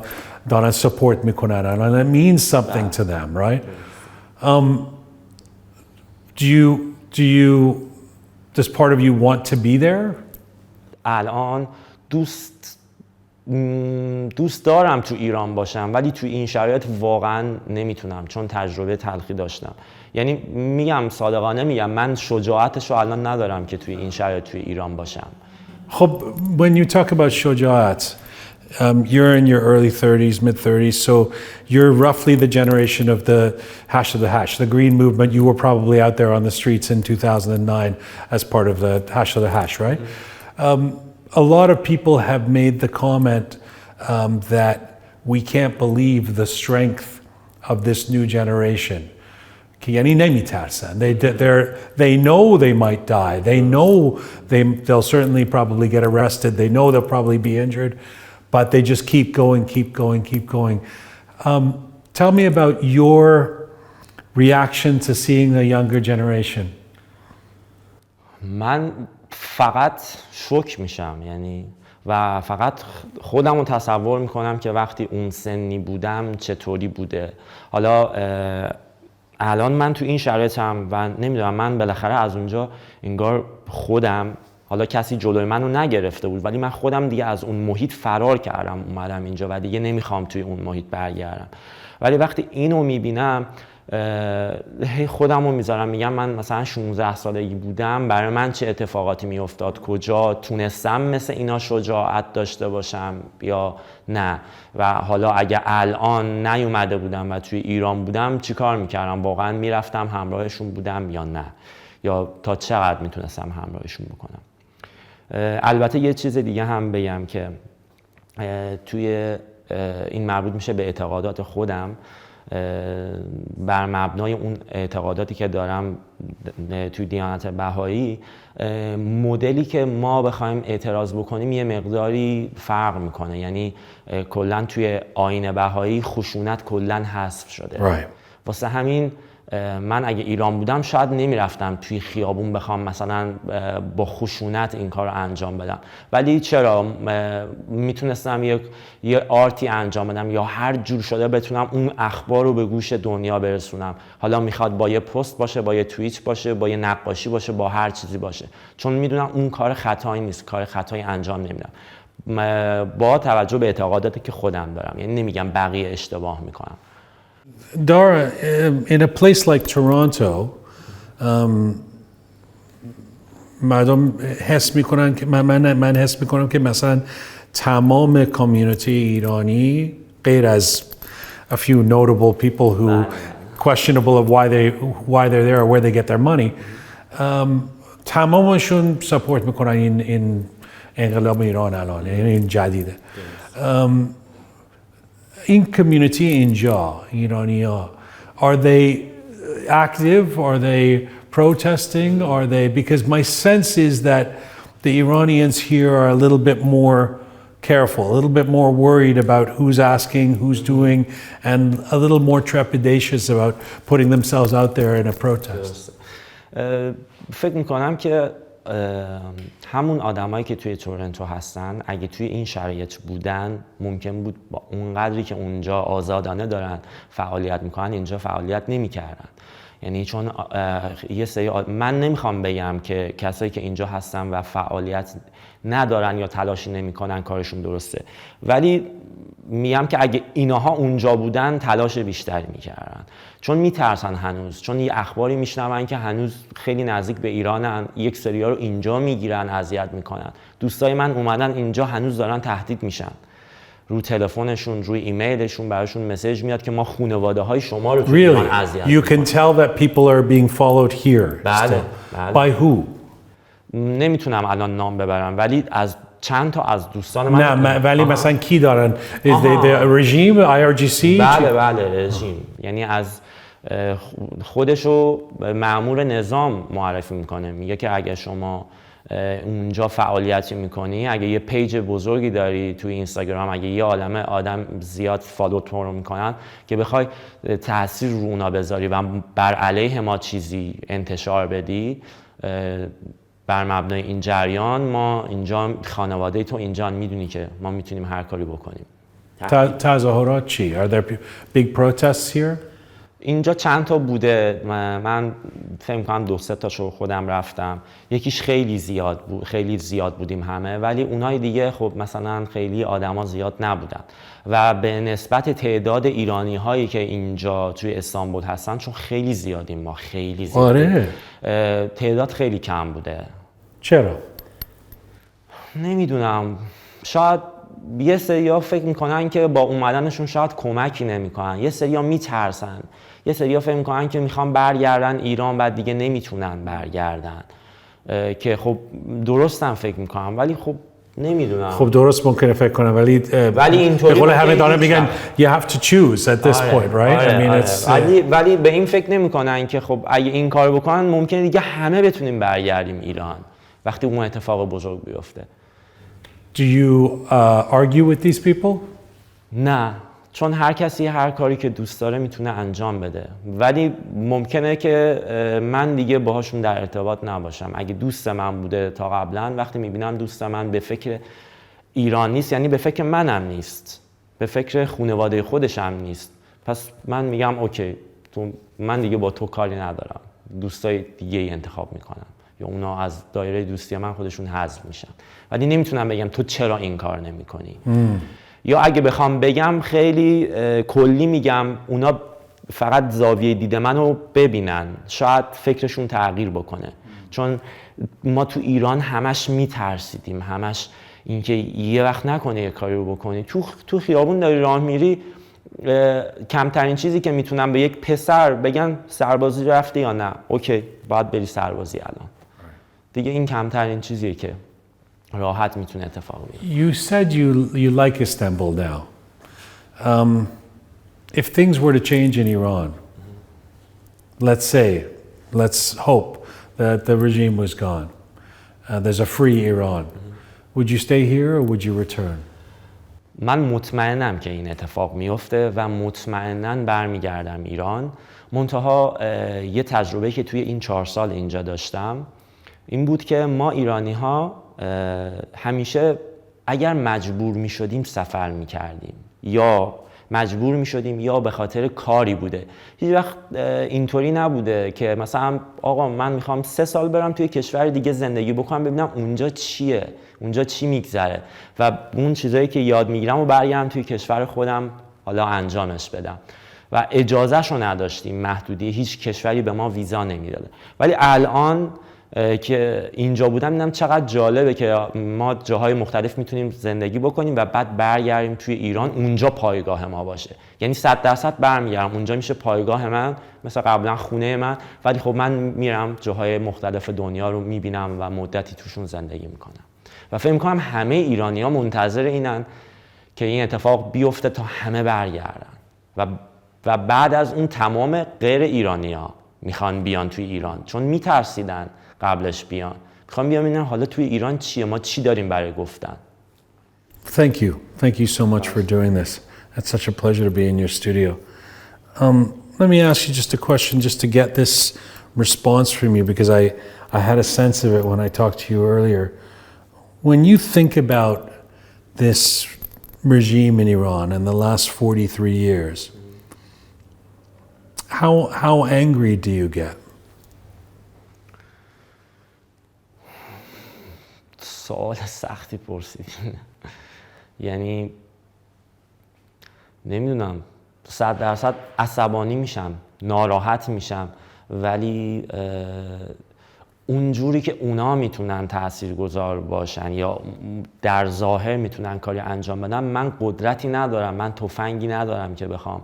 A: دارن support میکنن and it means something to them, right? Does part of you want to be there?
F: الان دوست دارم تو ایران باشم، ولی تو این شرایط واقعا نمیتونم، چون تجربه تلخی داشتم. یعنی میگم صادقانه میگم من شجاعتش رو الان ندارم که توی این شرایط توی ایران باشم.
A: خب when you talk about شجاعت, you're in your early 30s, mid 30s, so you're roughly the generation of the hash, the green movement. You were probably out there on the streets in 2009 as part of the hash, right? A lot of people have made the comment that we can't believe the strength of this new generation. یعنی نمیترسن. They know they might die. They know they'll certainly probably get arrested. They know they'll probably be injured, but they just keep going. Tell me about your reaction to seeing the younger generation.
F: من فقط شوک میشم، یعنی و فقط خودم رو تصور میکنم که وقتی اون سنی بودم چطوری بوده. حالا الان من تو این شرایطم و نمیدونم، من بالاخره از اونجا انگار خودم، حالا کسی جلوی منو نگرفته بود ولی من خودم دیگه از اون محیط فرار کردم اومدم اینجا و دیگه نمیخوام توی اون محیط برگردم. ولی وقتی اینو میبینم خودم رو میذارم میگم من مثلا 16 سالگی بودم، برای من چه اتفاقاتی میافتاد، کجا تونستم مثل اینا شجاعت داشته باشم یا نه، و حالا اگه الان نیومده بودم و توی ایران بودم چی کار میکردم، واقعا میرفتم همراهشون بودم یا نه، یا تا چقدر میتونستم همراهشون بکنم. البته یه چیز دیگه هم بگم که توی این مربوط میشه به اعتقادات خودم. بر مبنای اون اعتقاداتی که دارم توی دیانت بهایی، مدلی که ما بخوایم اعتراض بکنیم یه مقداری فرق میکنه. یعنی کلا توی آیین بهایی خشونت کلا حذف شده. واسه همین من اگه ایران بودم شاید نمیرفتم توی خیابون بخوام مثلا با خشونت این کار رو انجام بدم، ولی چرا میتونستم یه آرتی انجام بدم یا هر جور شده بتونم اون اخبار رو به گوش دنیا برسونم. حالا میخواد با یه پست باشه، با یه توییت باشه، با یه نقاشی باشه، با هر چیزی باشه، چون میدونم اون کار خطایی نیست، کار خطایی انجام نمیدم با توجه به اعتقاداتی که خودم دارم. یعنی نمیگم بقیه اشتباه میکنم.
A: Dara, in a place like Toronto, مردم حس میکنن که من حس میکنم که مثلا تمام کامیونیتی ایرانی غیر از a few notable people who questionable of why they're there or where they get their money, تمامشون سپورت میکنن این انقلاب ایران الان، این جدیده. این کمیونیتی اینجا ایرانی‌ها, are they active? Are they protesting? Are they, because my sense is that the Iranians here are a little bit more careful, a little bit more worried about who's asking, who's doing, and a little more trepidatious about putting themselves out there in a protest.
F: فکر میکنم که همون آدمایی که توی تورنتو هستن اگه توی این شرایط بودن ممکن بود با اون قدری که اونجا آزادانه دارن فعالیت میکنن اینجا فعالیت نمیکردن. یعنی چون یه سری من نمیخوام بگم که کسایی که اینجا هستن و فعالیت ندارن یا تلاشی نمیکنن کارشون درسته، ولی میگم که اگه اینها اونجا بودن تلاش بیشتری میکردن، چون میترسن هنوز، چون یه اخباری میشنون که هنوز خیلی نزدیک به ایرانن، یک سریا رو اینجا میگیرن، اذیت میکنن. دوستای من اومدن اینجا هنوز دارن تهدید میشن، رو تلفنشون، روی ایمیلشون براشون مسیج میاد که ما خانواده های شما رو توی ایران اذیت
A: You can tell that people are being followed here.
F: بله.
A: By who?
F: نمیتونم الان نام ببرم ولی از چند تا از دوستان من.
A: نه ولی مثلا کی دارن؟ Is the regime, IRGC?
F: بله رژیم. یعنی از خودشو مأمور نظام معرفی میکنه، میگه که اگه شما اونجا فعالیتی میکنی، اگه یه پیج بزرگی داری توی اینستاگرام، اگه یه عالمه آدم زیاد فالو تو رو میکنن که بخوای تاثیر رو اونا بذاری و بر علیه ما چیزی انتشار بدی بر مبنای این جریان، ما اینجا خانواده تو اینجا میدونی که ما میتونیم هر کاری بکنیم.
A: تظاهرات چی؟ Are there big protests here?
F: اینجا چند تا بوده، من فکر می‌کنم 2-3 تاشو خودم رفتم. یکیش خیلی زیاد بودیم همه، ولی اونای دیگه خب مثلا خیلی آدما زیاد نبودن و به نسبت تعداد ایرانی هایی که اینجا توی استانبول هستن، چون خیلی زیادیم ما، خیلی زیادیم. تعداد خیلی کم بوده.
A: چرا؟
F: نمیدونم، شاید یه سریا فکر میکنن که با اومدنشون شاید کمکی نمیکنن، یه سریا میترسن، یه سریا فکر میکنن که میخوان برگردن ایران بعد دیگه نمیتونن برگردن، که خب درستم فکر میکنم، ولی خب نمیدونم.
A: خب درست ممکنه فکر کنم، ولی
F: اینطوری
A: به قول همه دارن میگن you have to choose at this point, right? I mean it's
F: ولی به این فکر نمیکنن که خب اگه این کار بکنن ممکنه دیگه همه بتونیم برگردیم ایران وقتی اون اتفاق بزرگ بیفته.
A: Do you argue with these people?
F: نه، چون هر کسی هر کاری که دوست داره میتونه انجام بده، ولی ممکنه که من دیگه باهاشون در ارتباط نباشم. اگه دوست من بوده تا قبلا، وقتی میبینم دوست من به فکر ایران نیست، یعنی به فکر منم نیست، به فکر خانواده خودش هم نیست، پس من میگم اوکی، من دیگه با تو کاری ندارم، دوستای دیگه ای انتخاب میکنم یا اونا از دایره دوستی من خودشون حذف میشن، ولی نمیتونم بگم تو چرا این کار نمیکنی. یا اگه بخوام بگم خیلی کلی میگم، اونا فقط زاویه دید منو ببینن، شاید فکرشون تغییر بکنه. چون ما تو ایران همش میترسیدیم، همش اینکه یه وقت نکنه یه کاری رو بکنی. تو خیابون داری راه میری، کمترین چیزی که میتونم به یک پسر بگن سربازی رفته یا نه، اوکی باید بری سربازی الان دیگه، این کمترین چیزیه که راحت میتونه اتفاق بیفته.
A: You said you like Istanbul now. If things were to change in Iran, let's hope that the regime was gone, there's a free Iran, would you stay here or would you return?
F: من مطمئنم که این اتفاق میفته و مطمئناً برمیگردم ایران. منتها یه تجربه که توی این 4 سال اینجا داشتم این بود که ما ایرانی ها همیشه اگر مجبور می شدیم سفر می کردیم، یا مجبور می شدیم یا به خاطر کاری بوده. هیچ وقت اینطوری نبوده که مثلا آقا من میخوام 3 سال برم توی کشور دیگه زندگی بکنم ببینم اونجا چیه، اونجا چی میگذره و اون چیزایی که یاد میگیرم و برگردم توی کشور خودم حالا انجامش بدم. و اجازهش رو نداشتیم، محدودی، هیچ کشوری به ما ویزا نمیداده. ولی الان که اینجا بودم دیدم چقدر جالبه که ما جاهای مختلف میتونیم زندگی بکنیم و بعد برگردیم توی ایران، اونجا پایگاه ما باشه. یعنی 100% برمیگردم اونجا، میشه پایگاه من، مثل قبلا خونه من، ولی خب من میرم جاهای مختلف دنیا رو میبینم و مدتی توشون زندگی میکنم. و فکر میکنم همه ایرانی‌ها منتظر اینن که این اتفاق بیفته تا همه برگردن و بعد از اون تمام غیر ایرانی‌ها میخوان بیان توی ایران، چون میترسیدن قبلش بیان، میخوام بیان ببینن حالا توی ایران چیه، ما چی داریم برای گفتن.
A: Thank you so much for doing this. It's such a pleasure to be in your studio. Let me ask you just a question, just to get this response from you, because I had a sense of it when I talked to you earlier. When you think about this regime in Iran in the last 43 years, how angry do you get?
F: سوال سختی پرسیدین. یعنی نمیدونم، 100% عصبانی میشم، ناراحت میشم، ولی اونجوری که اونا میتونن تاثیرگذار باشن یا در ظاهر میتونن کاری انجام بدن، من قدرتی ندارم، من تفنگی ندارم که بخوام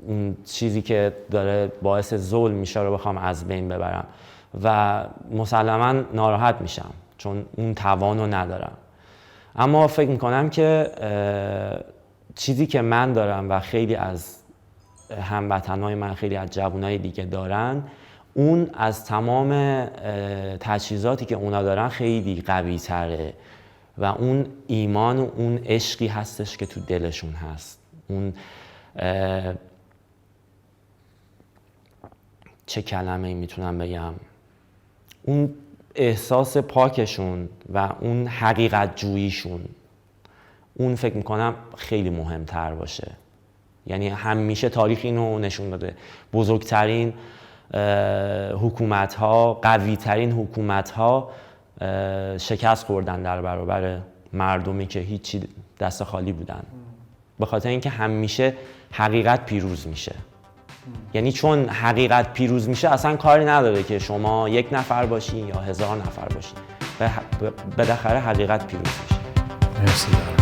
F: اون چیزی که داره باعث ظلم میشه رو بخوام از بین ببرم و مسلماً ناراحت میشم چون اون توانو ندارم. اما فکر میکنم که چیزی که من دارم و خیلی از هموطنهای من، خیلی از جوانای دیگه دارن، اون از تمام تجهیزاتی که اونا دارن خیلی قوی تره و اون ایمان و اون عشقی هستش که تو دلشون هست. اون چه کلمه‌ای میتونم بگم، اون احساس پاکشون و اون حقیقت جوییشون، اون فکر میکنم خیلی مهمتر باشه یعنی همیشه تاریخ اینو نشون داده، بزرگترین حکومت‌ها، قوی‌ترین حکومت‌ها شکست خوردن در برابر مردمی که هیچی دست خالی بودن، به خاطر اینکه همیشه حقیقت پیروز میشه. یعنی چون حقیقت پیروز میشه اصلا کاری نداره که شما 1 نفر باشین یا 1000 نفر باشین، بالاخره حقیقت پیروز میشه.
A: مرسی دارم.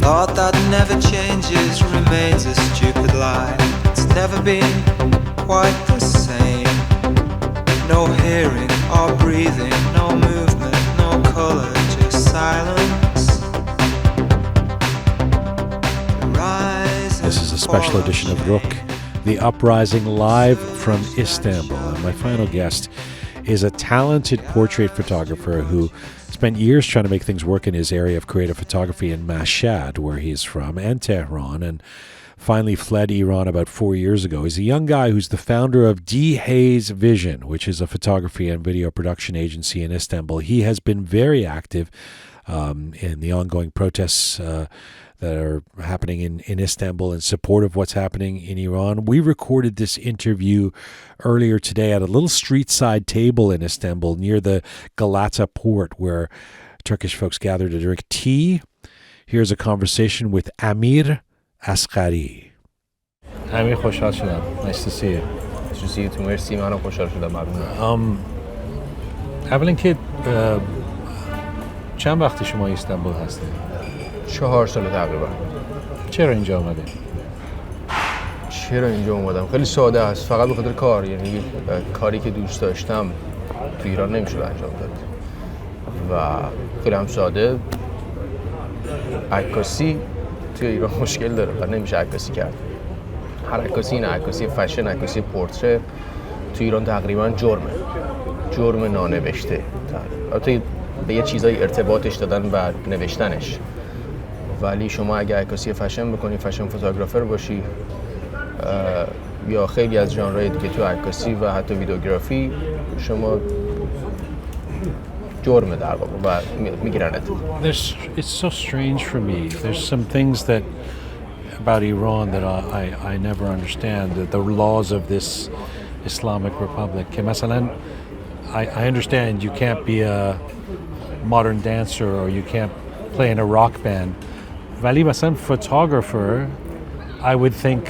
G: Thought that never changes remains a stupid lie. It's never been quite the same. No hearing or breathing, no movement, no color, just silence.
A: This is a special edition of Roqe, the Uprising, live from Istanbul. And my final guest is a talented portrait photographer who spent years trying to make things work in his area of creative photography in Mashhad, where he's from, and Tehran, and finally fled Iran about 4 years ago. He's a young guy who's the founder of D. Hayes Vision, which is a photography and video production agency in Istanbul. He has been very active in the ongoing protests that are happening in Istanbul in support of what's happening in Iran. We recorded this interview earlier today at a little street-side table in Istanbul near the Galata port where Turkish folks gather to drink tea. Here's a conversation with Amir Asghari.
H: Amir, خوشحال شدم. Nice to see you. Nice to see you too. مرسی، منم خوشحال شدم. ممنونم.
A: اولا که چند وقتی شما استانبول هستید؟
H: 4 سال تقریبا.
A: چرا اینجا آمدید؟
H: چرا اینجا اومدم؟ خیلی ساده است، فقط به خاطر کار. یعنی کاری که دوست داشتم تو ایران نمیشد انجام داد و خیلی هم ساده. عکاسی تو ایران مشکل داره و نمیشه عکاسی کرد. هر عکاسی، این عکاسی فشن، عکاسی پورتره، تو ایران تقریبا جرم نانوشته. البته به یه چیزای ارتباطش دادن و نوشتنش، ولی شما اگه عکاسی فشن بکنی، فشن فوتوگرافر باشی، یا خیلی از ژانرهای دیگه تو عکاسی و حتی ویدیوگرافی، شما جرمه در واقع و میگیرنت.
A: It's so strange for me. There's some things that about Iran that I never understand. The laws of this Islamic Republic. مثلا I understand you can't be a modern dancer or you can't play in a rock band. ولی مثلا photographer, I would think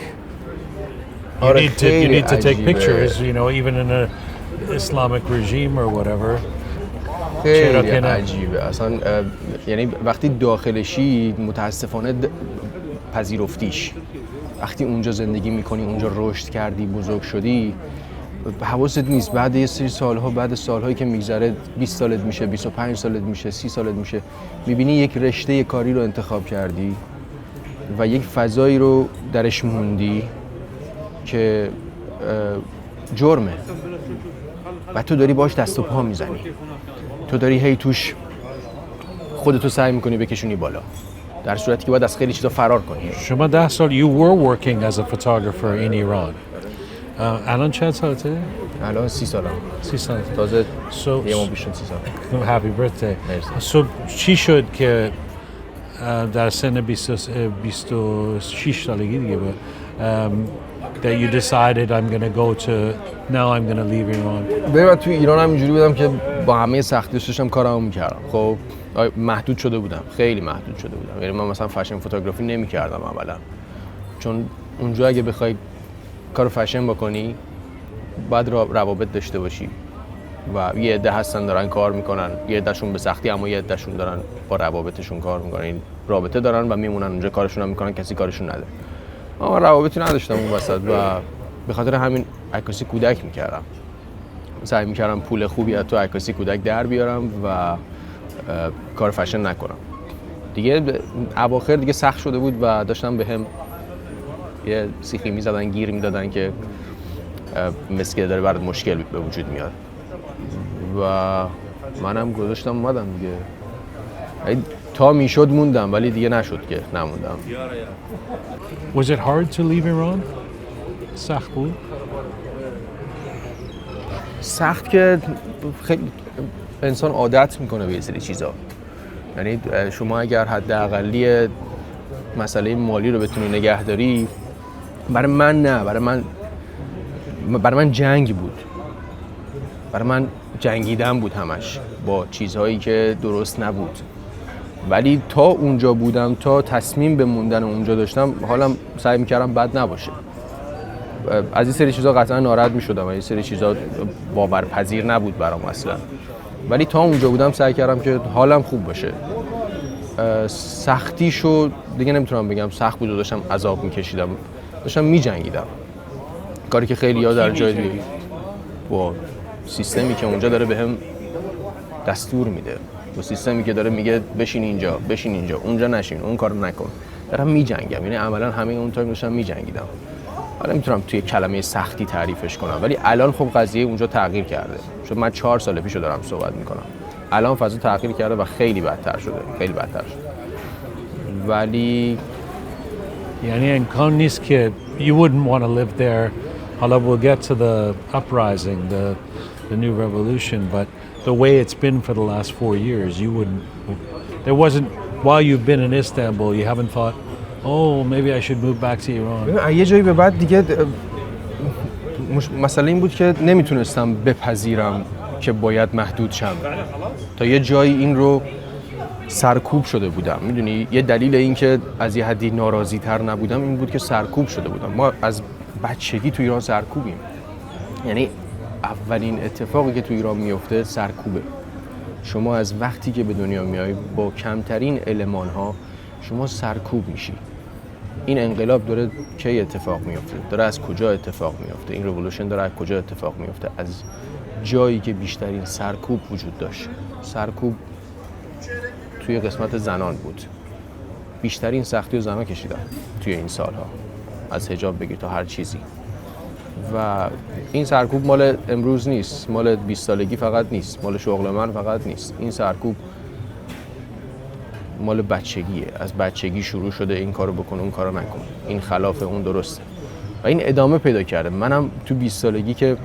A: you need to take pictures, you know, even in a Islamic regime or whatever.
H: خیلی عجیبه اصلا. یعنی وقتی داخلشی متاسفانه پذیرفتیش، وقتی اونجا زندگی میکنی، اونجا رشد کردی، بزرگ شدی، حواست نیست. بعد یه سری سالها، بعد سالهایی که میگذره، 20 سالت میشه، 25 سالت میشه، 30 سالت میشه، میبینی یک رشته کاری رو انتخاب کردی و یک فضایی رو درش موندی که جرمه و تو داری باش دست و پا میزنی، تو داری هی توش خودتو سعی میکنی بکشونی بالا، در صورتی که باید از خیلی چیزا فرار کنی.
A: شما 10 سال you were working as a photographer in Iran. الان چند سالته؟
H: الان 30 سالم.
A: 30 سال.
H: تازه یه ماه بیشتر 30 سال.
A: Happy birthday. So چی شد که در سن 26 سالگی دیگه بود that you decided I'm going to go to now I'm going to leave Iran?
H: من تو ایران هم اینجوری بودم که با همه سختی‌هاش داشتم کارامو می‌کردم. خب محدود شده بودم، خیلی محدود شده بودم. یعنی من مثلا فشن فوتوگرافی نمی‌کردم اولا، چون اونجا اگه بخوای کار فشن بکنی باید روابط داشته باشی، و یه عده هستن دارن کار میکنن، یه عدهشون به سختی اما یه عدهشون دارن با روابطشون کار میکنن، این رابطه دارن و میمونن اونجا کارشون هم میکنن، کسی کارشون نداره. اما روابطی نداشتم اون وسط و به خاطر همین عکاسی کودک میکردم، سعی میکردم پول خوبی از تو عکاسی کودک در بیارم و کار فشن نکنم. دیگه اواخر دیگه سخت شده بود و داشتم به هم یه سیخی میزدن، گیر میدادن که مسکه داره برات مشکل به وجود میاد و منم گذاشتم اومدم دیگه. تا میشد موندم ولی دیگه نشد که نموندم.
A: Was it hard to leave Iran? سخت بود؟
H: سخت که خیلی انسان عادت میکنه به یه سری چیزا. یعنی شما اگر حداقلی مسئله مالی رو بتونی نگه داری، برای من نه، برای من جنگ بود. برای من جنگیدن بود همش با چیزهایی که درست نبود. ولی تا اونجا بودم، تا تصمیم به موندن اونجا داشتم، حالم سعی میکردم بد نباشه. از این سری چیزا قطعا ناراحت میشدم و این سری چیزا باورپذیر نبود برام اصلا. ولی تا اونجا بودم سعی کردم که حالم خوب باشه. سختیشو دیگه نمیتونم بگم سخت بود و داشتم عذاب میکشیدم، داشتم میجنگیدم. کاری که خیلی ها در جای دیگه با سیستمی که اونجا داره بهم دستور میده، با سیستمی که داره میگه بشین اینجا، بشین اینجا، اونجا نشین، اون کارو نکن، دارم میجنگم. یعنی عملا همه اون تایم داشتم میجنگیدم. حالا نمیتونم توی کلمه سختی تعریفش کنم، ولی الان خب قضیه اونجا تغییر کرده. چون من 4 سال پیشو دارم صحبت میکنم. الان فضا تغییر کرده و خیلی بدتر شده، خیلی بدتر شده. ولی
A: یعنی امکان نیست که you wouldn't want to live there. حالا we'll get to the uprising, the new revolution, but the way it's been for the last 4 years, you wouldn't. There wasn't, while you've been in Istanbul, you haven't thought, oh, maybe I should move back to Iran.
H: یه جایی به بعد دیگه مسئله این بود که نمیتونستم بپذیرم که باید محدود شم. تا یه جایی این رو سرکوب شده بودم. میدونی یه دلیل این که از یه حدی ناراضی تر نبودم این بود که سرکوب شده بودم. ما از بچگی تو ایران سرکوبیم. یعنی اولین اتفاقی که تو ایران میفته سرکوبه. شما از وقتی که به دنیا میای با کمترین المان ها شما سرکوب میشی. این انقلاب داره کی اتفاق میفته؟ داره از کجا اتفاق میفته؟ این رولوشن داره از کجا اتفاق میفته؟ از جایی که بیشترین سرکوب وجود داشت. سرکوب توی قسمت زنان بود. بیشترین سختی و زنان کشیدن توی این سالها، از حجاب بگیر تا هر چیزی. و این سرکوب مال امروز نیست، مال 20 سالگی فقط نیست، مال شغل من فقط نیست. این سرکوب مال بچگیه. از بچگی شروع شده این کارو بکن، اون کارو نکن، این خلاف اون درسته و این ادامه پیدا کرده. منم تو 20 سالگی که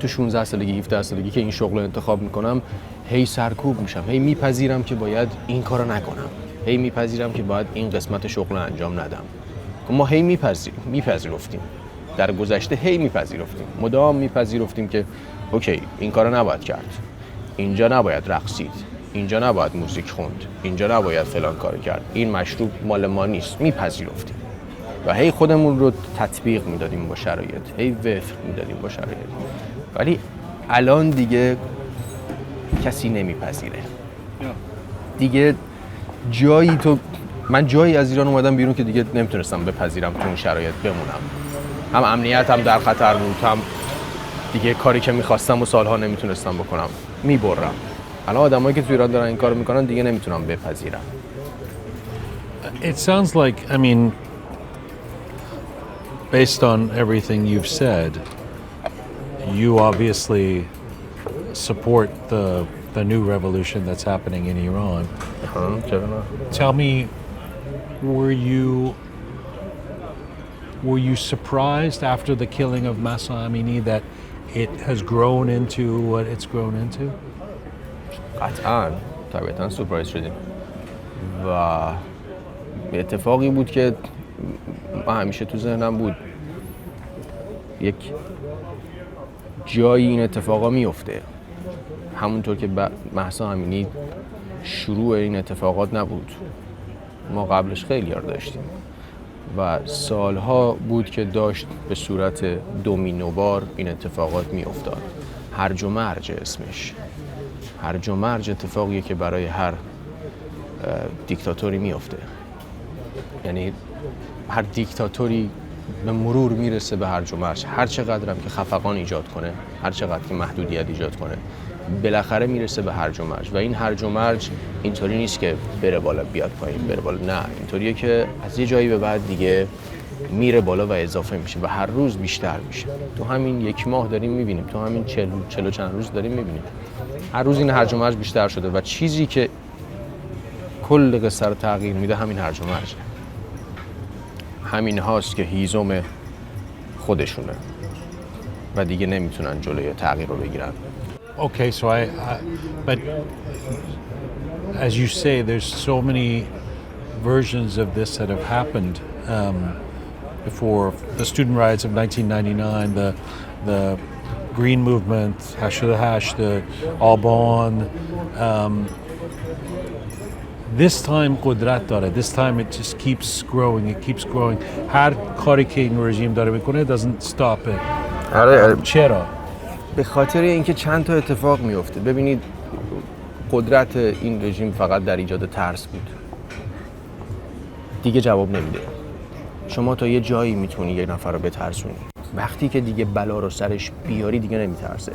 H: تو 16 سالگی 17 سالگی که این شغل رو انتخاب میکنم، هی سرکوب میشم، هی میپذیرم که باید این کارو نکنم، هی میپذیرم که باید این قسمت شغل رو انجام ندم. ما هی میپذیرفتیم در گذشته، هی میپذیرفتیم، مدام میپذیرفتیم که اوکی این کارو نباید کرد، اینجا نباید رقصید، اینجا نباید موزیک خوند، اینجا نباید فلان کار کرد، این مشروب مال ما نیست. میپذیرفتیم و هی خودمون رو تطبیق میدادیم با شرایط، هی وفق میدادیم با شرایط. ولی الان دیگه کسی نمیپذیره دیگه. من جایی از ایران اومدم بیرون که دیگه نمیتونستم بپذیرم تو اون شرایط بمونم. هم امنیتم در خطر بود، هم دیگه کاری که میخواستم و سالها نمیتونستم بکنم میبرم. الان آدمایی که تو ایران دارن این کارو میکنن دیگه نمیتونم بپذیرم.
A: It sounds like, I mean, based on everything you've said, you obviously support the new revolution that's happening in Iran. Tell me, were you surprised after the killing of Mahsa Amini that it has grown into what it's grown into?
H: قطعاً طبیعتاً سورپرایز شدیم و اتفاقی بود که من همیشه تو ذهنم بود. یک جایی این اتفاقا میفته، همونطور که مهسا امینی شروع این اتفاقات نبود. ما قبلش خیلی یار داشتیم و سالها بود که داشت به صورت دومینووار این اتفاقات میافتاد. هرج و مرج اسمش. هرج و مرج اتفاقیه که برای هر دیکتاتوری میفته. یعنی هر دیکتاتوری به مرور میرسه به هرج و مرج. هر چقدر هم که خفقان ایجاد کنه، هر چقدر که محدودیت ایجاد کنه، بالاخره میرسه به هرج و مرج. و این هرج و مرج اینطوری نیست که بره بالا بیاد پایین، بره بالا. نه، اینطوریه که از یه جایی به بعد دیگه میره بالا و اضافه میشه و هر روز بیشتر میشه. تو همین یک ماه داریم میبینیم، تو همین 40 چند روز داریم میبینیم هر روز این هرج و مرج بیشتر شده و چیزی که کل قصه رو تغییر میده همین هرج و مرج. همین هاست که هیزم خودشونه و دیگه نمیتونن جلوی تغییر رو بگیرن.
A: Okay, so but as you say, there's so many versions of this that have happened before. The student riots of 1999, the Green Movement, Hash, the Alban. This time قدرت داره. This time it just keeps growing. It keeps growing. هر کاری که این رژیم داره میکنه doesn't stop it. چرا؟
H: به خاطر اینکه چند تا اتفاق میفته. ببینید قدرت این رژیم فقط در ایجاد ترس بود. دیگه جواب نمیده. شما تا یه جایی میتونی یک نفر رو بترسونی. وقتی که دیگه بلا رو سرش بیاری دیگه نمیترسه.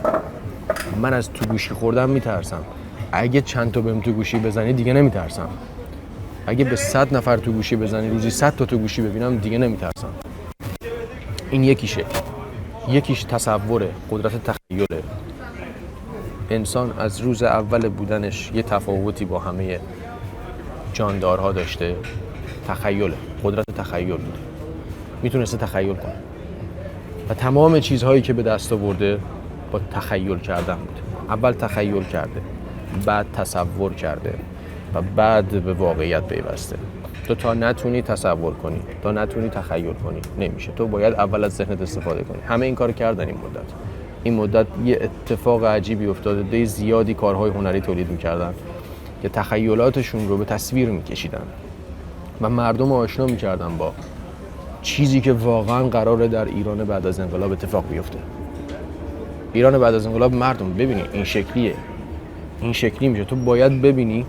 H: من از تو گوشی خوردم میترسم. اگه چند تا بهم تو گوشی بزنی دیگه نمیترسم. اگه به 100 نفر تو گوشی بزنی، روزی 100 تا تو گوشی ببینم دیگه نمیترسم. این یکیشه. یکیش تصوره، قدرت تخیله. انسان از روز اول بودنش یه تفاوتی با همه جاندارها داشته. تخیله، قدرت تخیل بوده. میتونسته تخیل کنه. و تمام چیزهایی که به دست آورده با تخیل کردن بود. اول تخیل کرده، بعد تصور کرده و بعد به واقعیت پیوسته. تو تا نتونی تصور کنی، تا نتونی تخیل کنی نمیشه. تو باید اول از ذهنت استفاده کنی. همه این کارو کردن این مدت یه اتفاق عجیبی افتاده. ده زیادی کارهای هنری تولید میکردن که تخیلاتشون رو به تصویر میکشیدن و مردم رو آشنا میکردن با چیزی که واقعا قراره در ایران بعد از انقلاب اتفاق بیفته. ایران بعد از انقلاب مردم ببینی این شکلیه. این شکلی میشه. تو باید ببینی،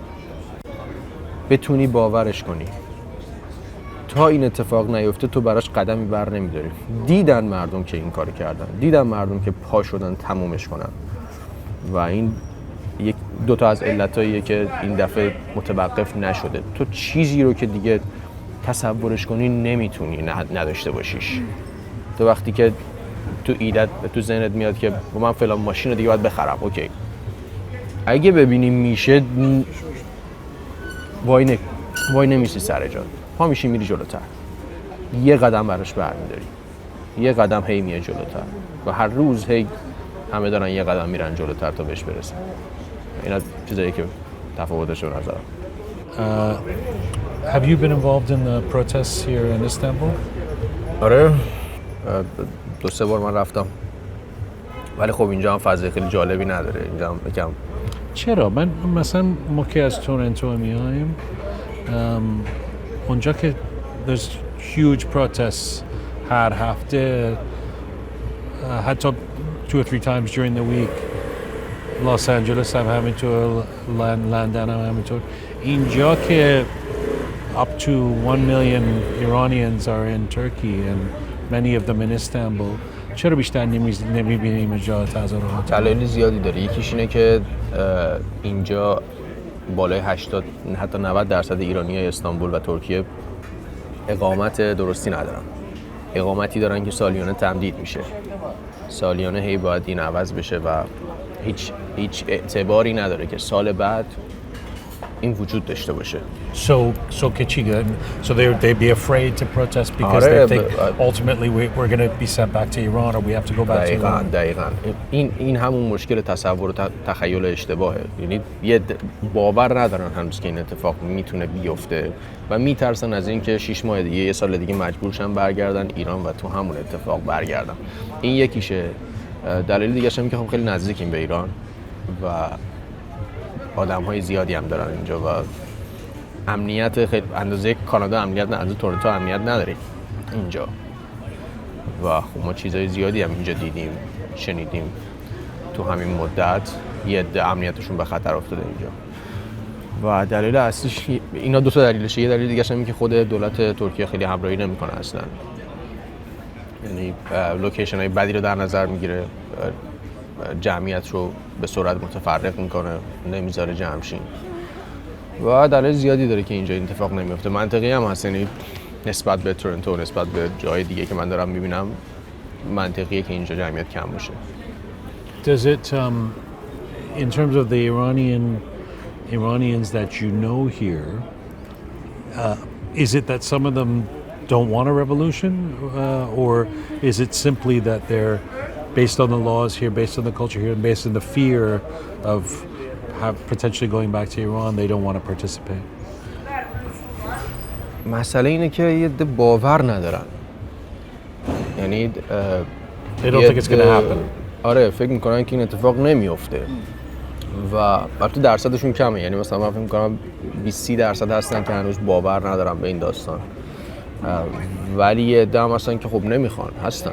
H: بتونی باورش کنی. تا این اتفاق نیفته تو براش قدمی بر نمیداری. دیدن مردم که این کارو کردن، دیدن مردم که پا شدن تمومش کنن و این یک دو تا از علتاییه که این دفعه متوقف نشده. تو چیزی رو که دیگه تصورش کنی نمیتونی نداشته باشیش. تو وقتی که تو ذهنت میاد که من فلان ماشین رو دیگه باید بخرم، اوکی. اگه ببینی میشه وای نمیسی سر جا، پا میشی میری جلوتر، یه قدم براش برمیداری، یه قدم هی میای جلوتر و هر روز هی همه دارن یه قدم میرن جلوتر تا بهش برسن. اینا چیزایی که تفاوتش رو نظرم.
A: Have you been involved in the protests here in Istanbul?
H: آره، 2-3 بار من رفتم، ولی خب اینجا هم فضای خیلی جالبی نداره. اینجا هم یکم.
A: چرا؟ من مثلا ما که از تورنتو میایم، اونجا که there's huge protests هر هفته، حتی 2 or 3 times during the week. Los Angeles هم همینطور، لندن هم همینطور. اینجا که up to 1 million Iranians are in Turkey and many of them in Istanbul. چرا بیشتر نمیبینیم اینجا تظاهرات؟
H: دلایل زیادی داره. یکیش اینه که اینجا بالای 80 حتی 90% ایرانیای استانبول و ترکیه اقامت درستی ندارن. اقامتی دارن که سالیانه تمدید میشه. سالیانه هی باید این عوض بشه و هیچ اعتباری نداره که سال بعد این وجود داشته باشه.
A: So they'd be afraid to protest because they think ultimately we're going to be sent back to Iran or we have to go back to Iran.
H: دقیقاً. این همون مشکل تصور و تخیل اشتباهه. یعنی یه باور ندارن هنوز که این اتفاق میتونه بیفته و میترسن از این که 6 ماه دیگه، 1 سال دیگه مجبور شن برگردن ایران و تو همون اتفاق برگردن. این یکیشه. دلیل دیگه هم که خب خیلی نزدیکیم به ایران و آدم‌های زیادی هم دارن اینجا و امنیت خیلی اندازه کانادا امنیت نه، اندازه تورنتو امنیت نداره. اینجا و ما چیزای زیادی هم اینجا دیدیم شنیدیم تو همین مدت یه عده امنیتشون به خطر افتاده اینجا و دلیل اصلیش اینا دو تا دلیلشه. یه دلیل دیگه اینه که خود دولت ترکیه خیلی همراهی نمیکنه اصلا، یعنی لوکیشن های بدی رو در نظر میگیره، جمعیت رو به سرعت متفرق میکنه، نمیذاره جمع شین و دلیل زیادی داره که اینجا این اتفاق نمیفته. منطقی هم هست، یعنی نسبت به تورنتو نسبت به جای دیگه که من دارم میبینم منطقیه که اینجا جمعیت کم باشه.
A: Does it, in terms of the Iranians that you know here, is it that some of them don't want a revolution, or is it simply that they're based on the laws here, based on the culture here, and based on the fear of potentially going back to Iran, they don't want to participate?
H: مسئله اینه که یه عده باور ندارن، یعنی
A: They don't think it's going to happen.
H: آره فکر میکنن که این اتفاق نمیفته و البته درصدشون کمه، یعنی مثلا من فکر میکنم 20-30% هستن که هنوز باور ندارن به این داستان، ولی یه عده هم هستن که خب نمیخوان، هستن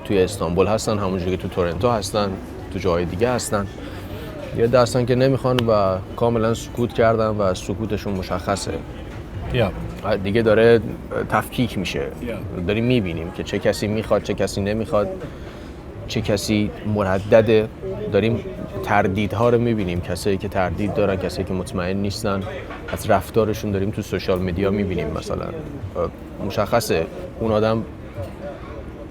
H: توی استانبول هستن، همونجوری که تو تورنتو هستن، تو جای دیگه هستن. یه عده هستن که نمیخوان و کاملا سکوت کردن و سکوتشون مشخصه. دیگه داره تفکیک میشه، داریم میبینیم که چه کسی میخواد چه کسی نمیخواد، چه کسی مردده. داریم تردیدها رو میبینیم، کسایی که تردید دارن، کسایی که مطمئن نیستن، از رفتارشون داریم تو سوشال مدیا میبینیم. مثلا مشخصه اون آدم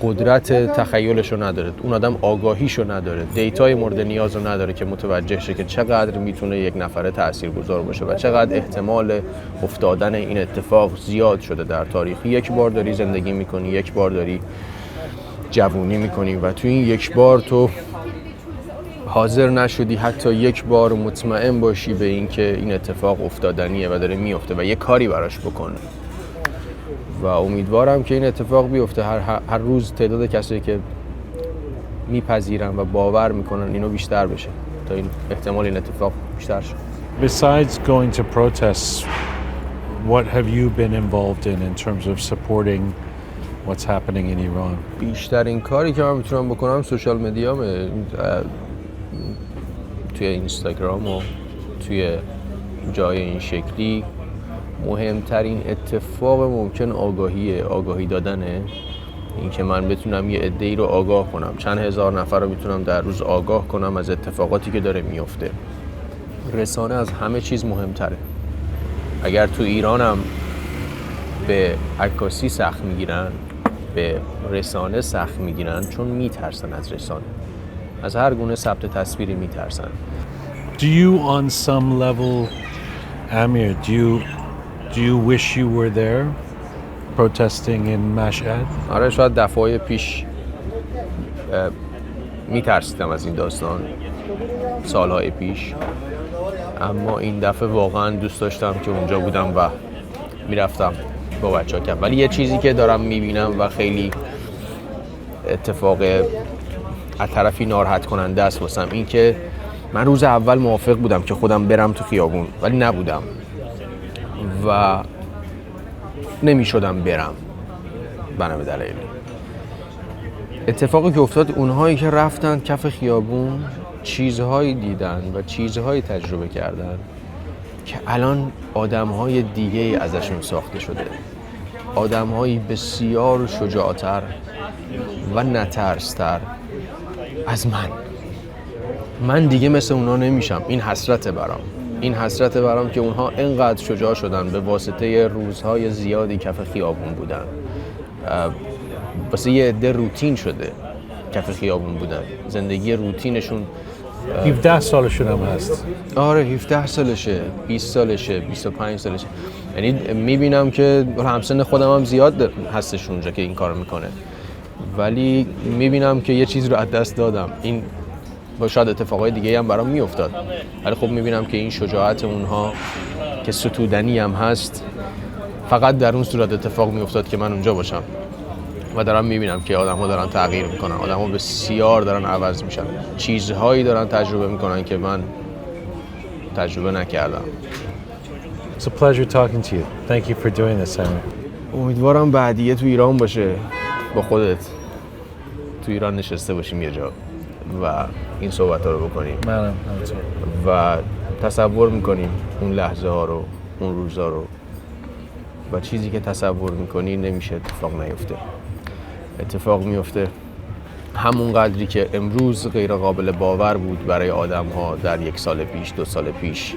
H: قدرت تخیلشو نداره، اون آدم آگاهیشو نداره، دیتای مورد نیاز رو نداره که متوجه شه که چقدر میتونه یک نفره تاثیرگذار باشه و چقدر احتمال افتادن این اتفاق زیاد شده در تاریخ. یک بار داری زندگی میکنی، یک بار داری جوونی میکنی و تو این یک بار تو حاضر نشدی حتی یک بار مطمئن باشی به این که این اتفاق افتادنیه و داره میفته و یک کاری براش بکنه. و امیدوارم که این اتفاق بیفته. هر روز تعداد کسایی که میپذیرن و باور میکنن اینو بیشتر بشه تا این احتمال این اتفاق بیشتر شه.
A: Besides going to protests, what have you been involved in terms of supporting what's happening in Iran?
H: بیشترین کاری که من میتونم بکنم سوشال مدیامه، توی اینستاگرام و توی جای این شکلی. مهمترین اتفاق ممکن آگاهی دادنه، این که من بتونم یه عده‌ای رو آگاه کنم، چند هزار نفر رو میتونم در روز آگاه کنم از اتفاقاتی که داره میفته. رسانه از همه چیز مهمتره. اگر تو ایرانم به عکاسی سخت میگیرن، به رسانه سخت میگیرن، چون میترسن از رسانه، از هر گونه ثبت تصویری میترسن.
A: Do you on some level, Amir, do you wish you were there protesting in Mashhad?
H: آره شاید دفعه پیش میترسیدم از این داستان، سالهای پیش، اما این دفعه واقعا دوست داشتم که اونجا بودم و میرفتم با بچه‌ها کردم. ولی یه چیزی که دارم میبینم و خیلی اتفاق از طرفی ناراحت کننده است واسم، این که من روز اول موافق بودم که خودم برم تو خیابون، ولی نبودم و نمیشدم برم بنا به دلایلی. اتفاقی که افتاد، اونهایی که رفتن کف خیابون چیزهایی دیدن و چیزهایی تجربه کردن که الان آدمهای دیگه ازشون ساخته شده، آدمهایی بسیار شجاعتر و نترستر از من دیگه مثل اونا نمیشم. این حسرت برام که اونها انقدر شجاع شدن به واسطه روزهای زیادی کف خیابون بودن. واسه یه عده روتین شده کف خیابون بودن، زندگی روتینشون
A: 17 سالشون هم هست.
H: آره 17 سالشه، 20 سالشه، 25 سالشه. یعنی میبینم که همسن خودم هم زیاد هستش اونجا که این کارو میکنه، ولی میبینم که یه چیز رو از دست دادم. این با شاید اتفاقای دیگه هم برام میافتاد، ولی خب میبینم که این شجاعت اونها که ستودنی هم هست فقط در اون صورت اتفاق میافتاد که من اونجا باشم و دارم میبینم که آدم‌ها دارن تغییر میکنن، آدم‌ها بسیار دارن عوض میشن، چیزهایی دارن تجربه میکنن که من تجربه نکردم.
A: It's a pleasure talking to you. Thank you for doing this, Amir.
H: امیدوارم بعدیه تو ایران باشه، با خودت تو ایران نشسته باشیم یه جا و این صحبت ها رو بکنیم و تصور میکنیم اون لحظه ها رو، اون روزها رو، و چیزی که تصور میکنی نمیشه اتفاق نیفته. اتفاق میفته. همون قدری که امروز غیر قابل باور بود برای آدم ها در 1 سال پیش، 2 سال پیش،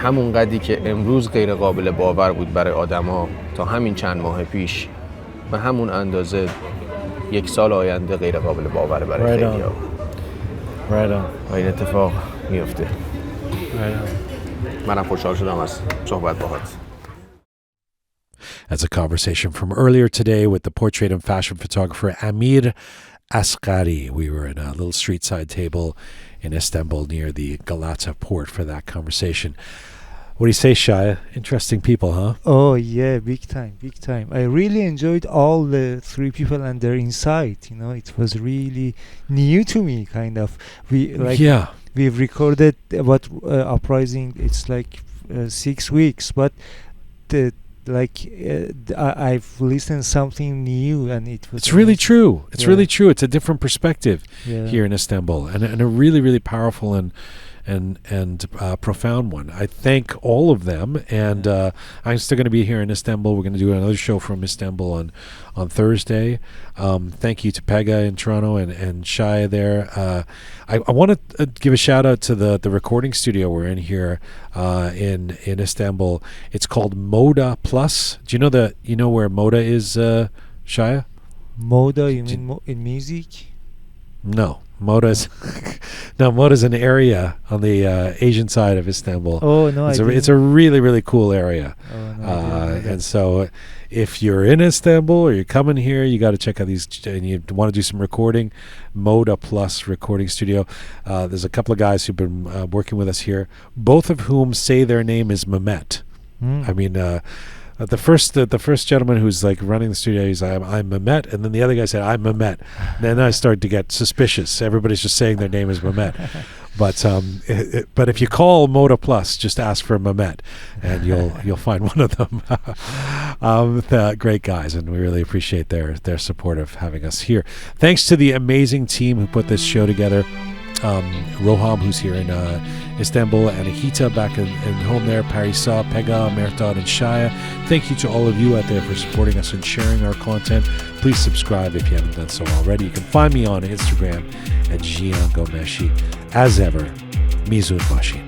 H: همون قدری که امروز غیر قابل باور بود برای آدم ها تا همین چند ماه پیش، و همون اندازه 1 سال آینده غیر قابل باور برای خیلی ها. و این اتفاق میفته. منم خوشحال شدم از صحبت باهات.
A: That's a conversation from earlier today with the portrait and fashion photographer Amir Asghari. We were in a little street-side table in Istanbul near the Galata port for that conversation. What do you say, Shaya? Interesting people, huh?
C: Oh yeah, big time. I really enjoyed all the 3 people and their insight. You know, it was really new to me, kind of. We've recorded about Uprising. It's like 6 weeks, but I've listened something new, and it was.
A: It's really true. It's really true. It's a different perspective here in Istanbul, and a really, really powerful and profound one. I thank all of them, and I'm still going to be here in Istanbul. We're going to do another show from Istanbul on Thursday. Thank you to Pegah in Toronto and Shaya there. I want to give a shout out to the recording studio we're in here in Istanbul. It's called Moda Plus. Do you know where Moda is, Shaya?
C: Moda, you mean in music?
A: No. Moda's an area on the Asian side of Istanbul.
C: Oh no,
A: it's a really, really cool area.
C: Oh, no,
A: and so if you're in Istanbul or you're coming here, you got to check out these, and you want to do some recording, Moda Plus Recording Studio. There's a couple of guys who've been working with us here, both of whom say their name is Mehmet. I mean, the first gentleman who's like running the studio, he's like, I'm Mehmet, and then the other guy said, I'm Mehmet. Then I started to get suspicious. Everybody's just saying their name is Mehmet. But if you call Moda Plus, just ask for Mehmet, and you'll find one of them. Great guys, and we really appreciate their support of having us here. Thanks to the amazing team who put this show together. Roham, who's here in Istanbul, and Ahita back in home there, Parisa, Pegah, Mertad, and Shaya. Thank you to all of you out there for supporting us and sharing our content. Please subscribe if you haven't done so already. You can find me on Instagram at Jian Ghomeshi. As ever, Mizud Bashin.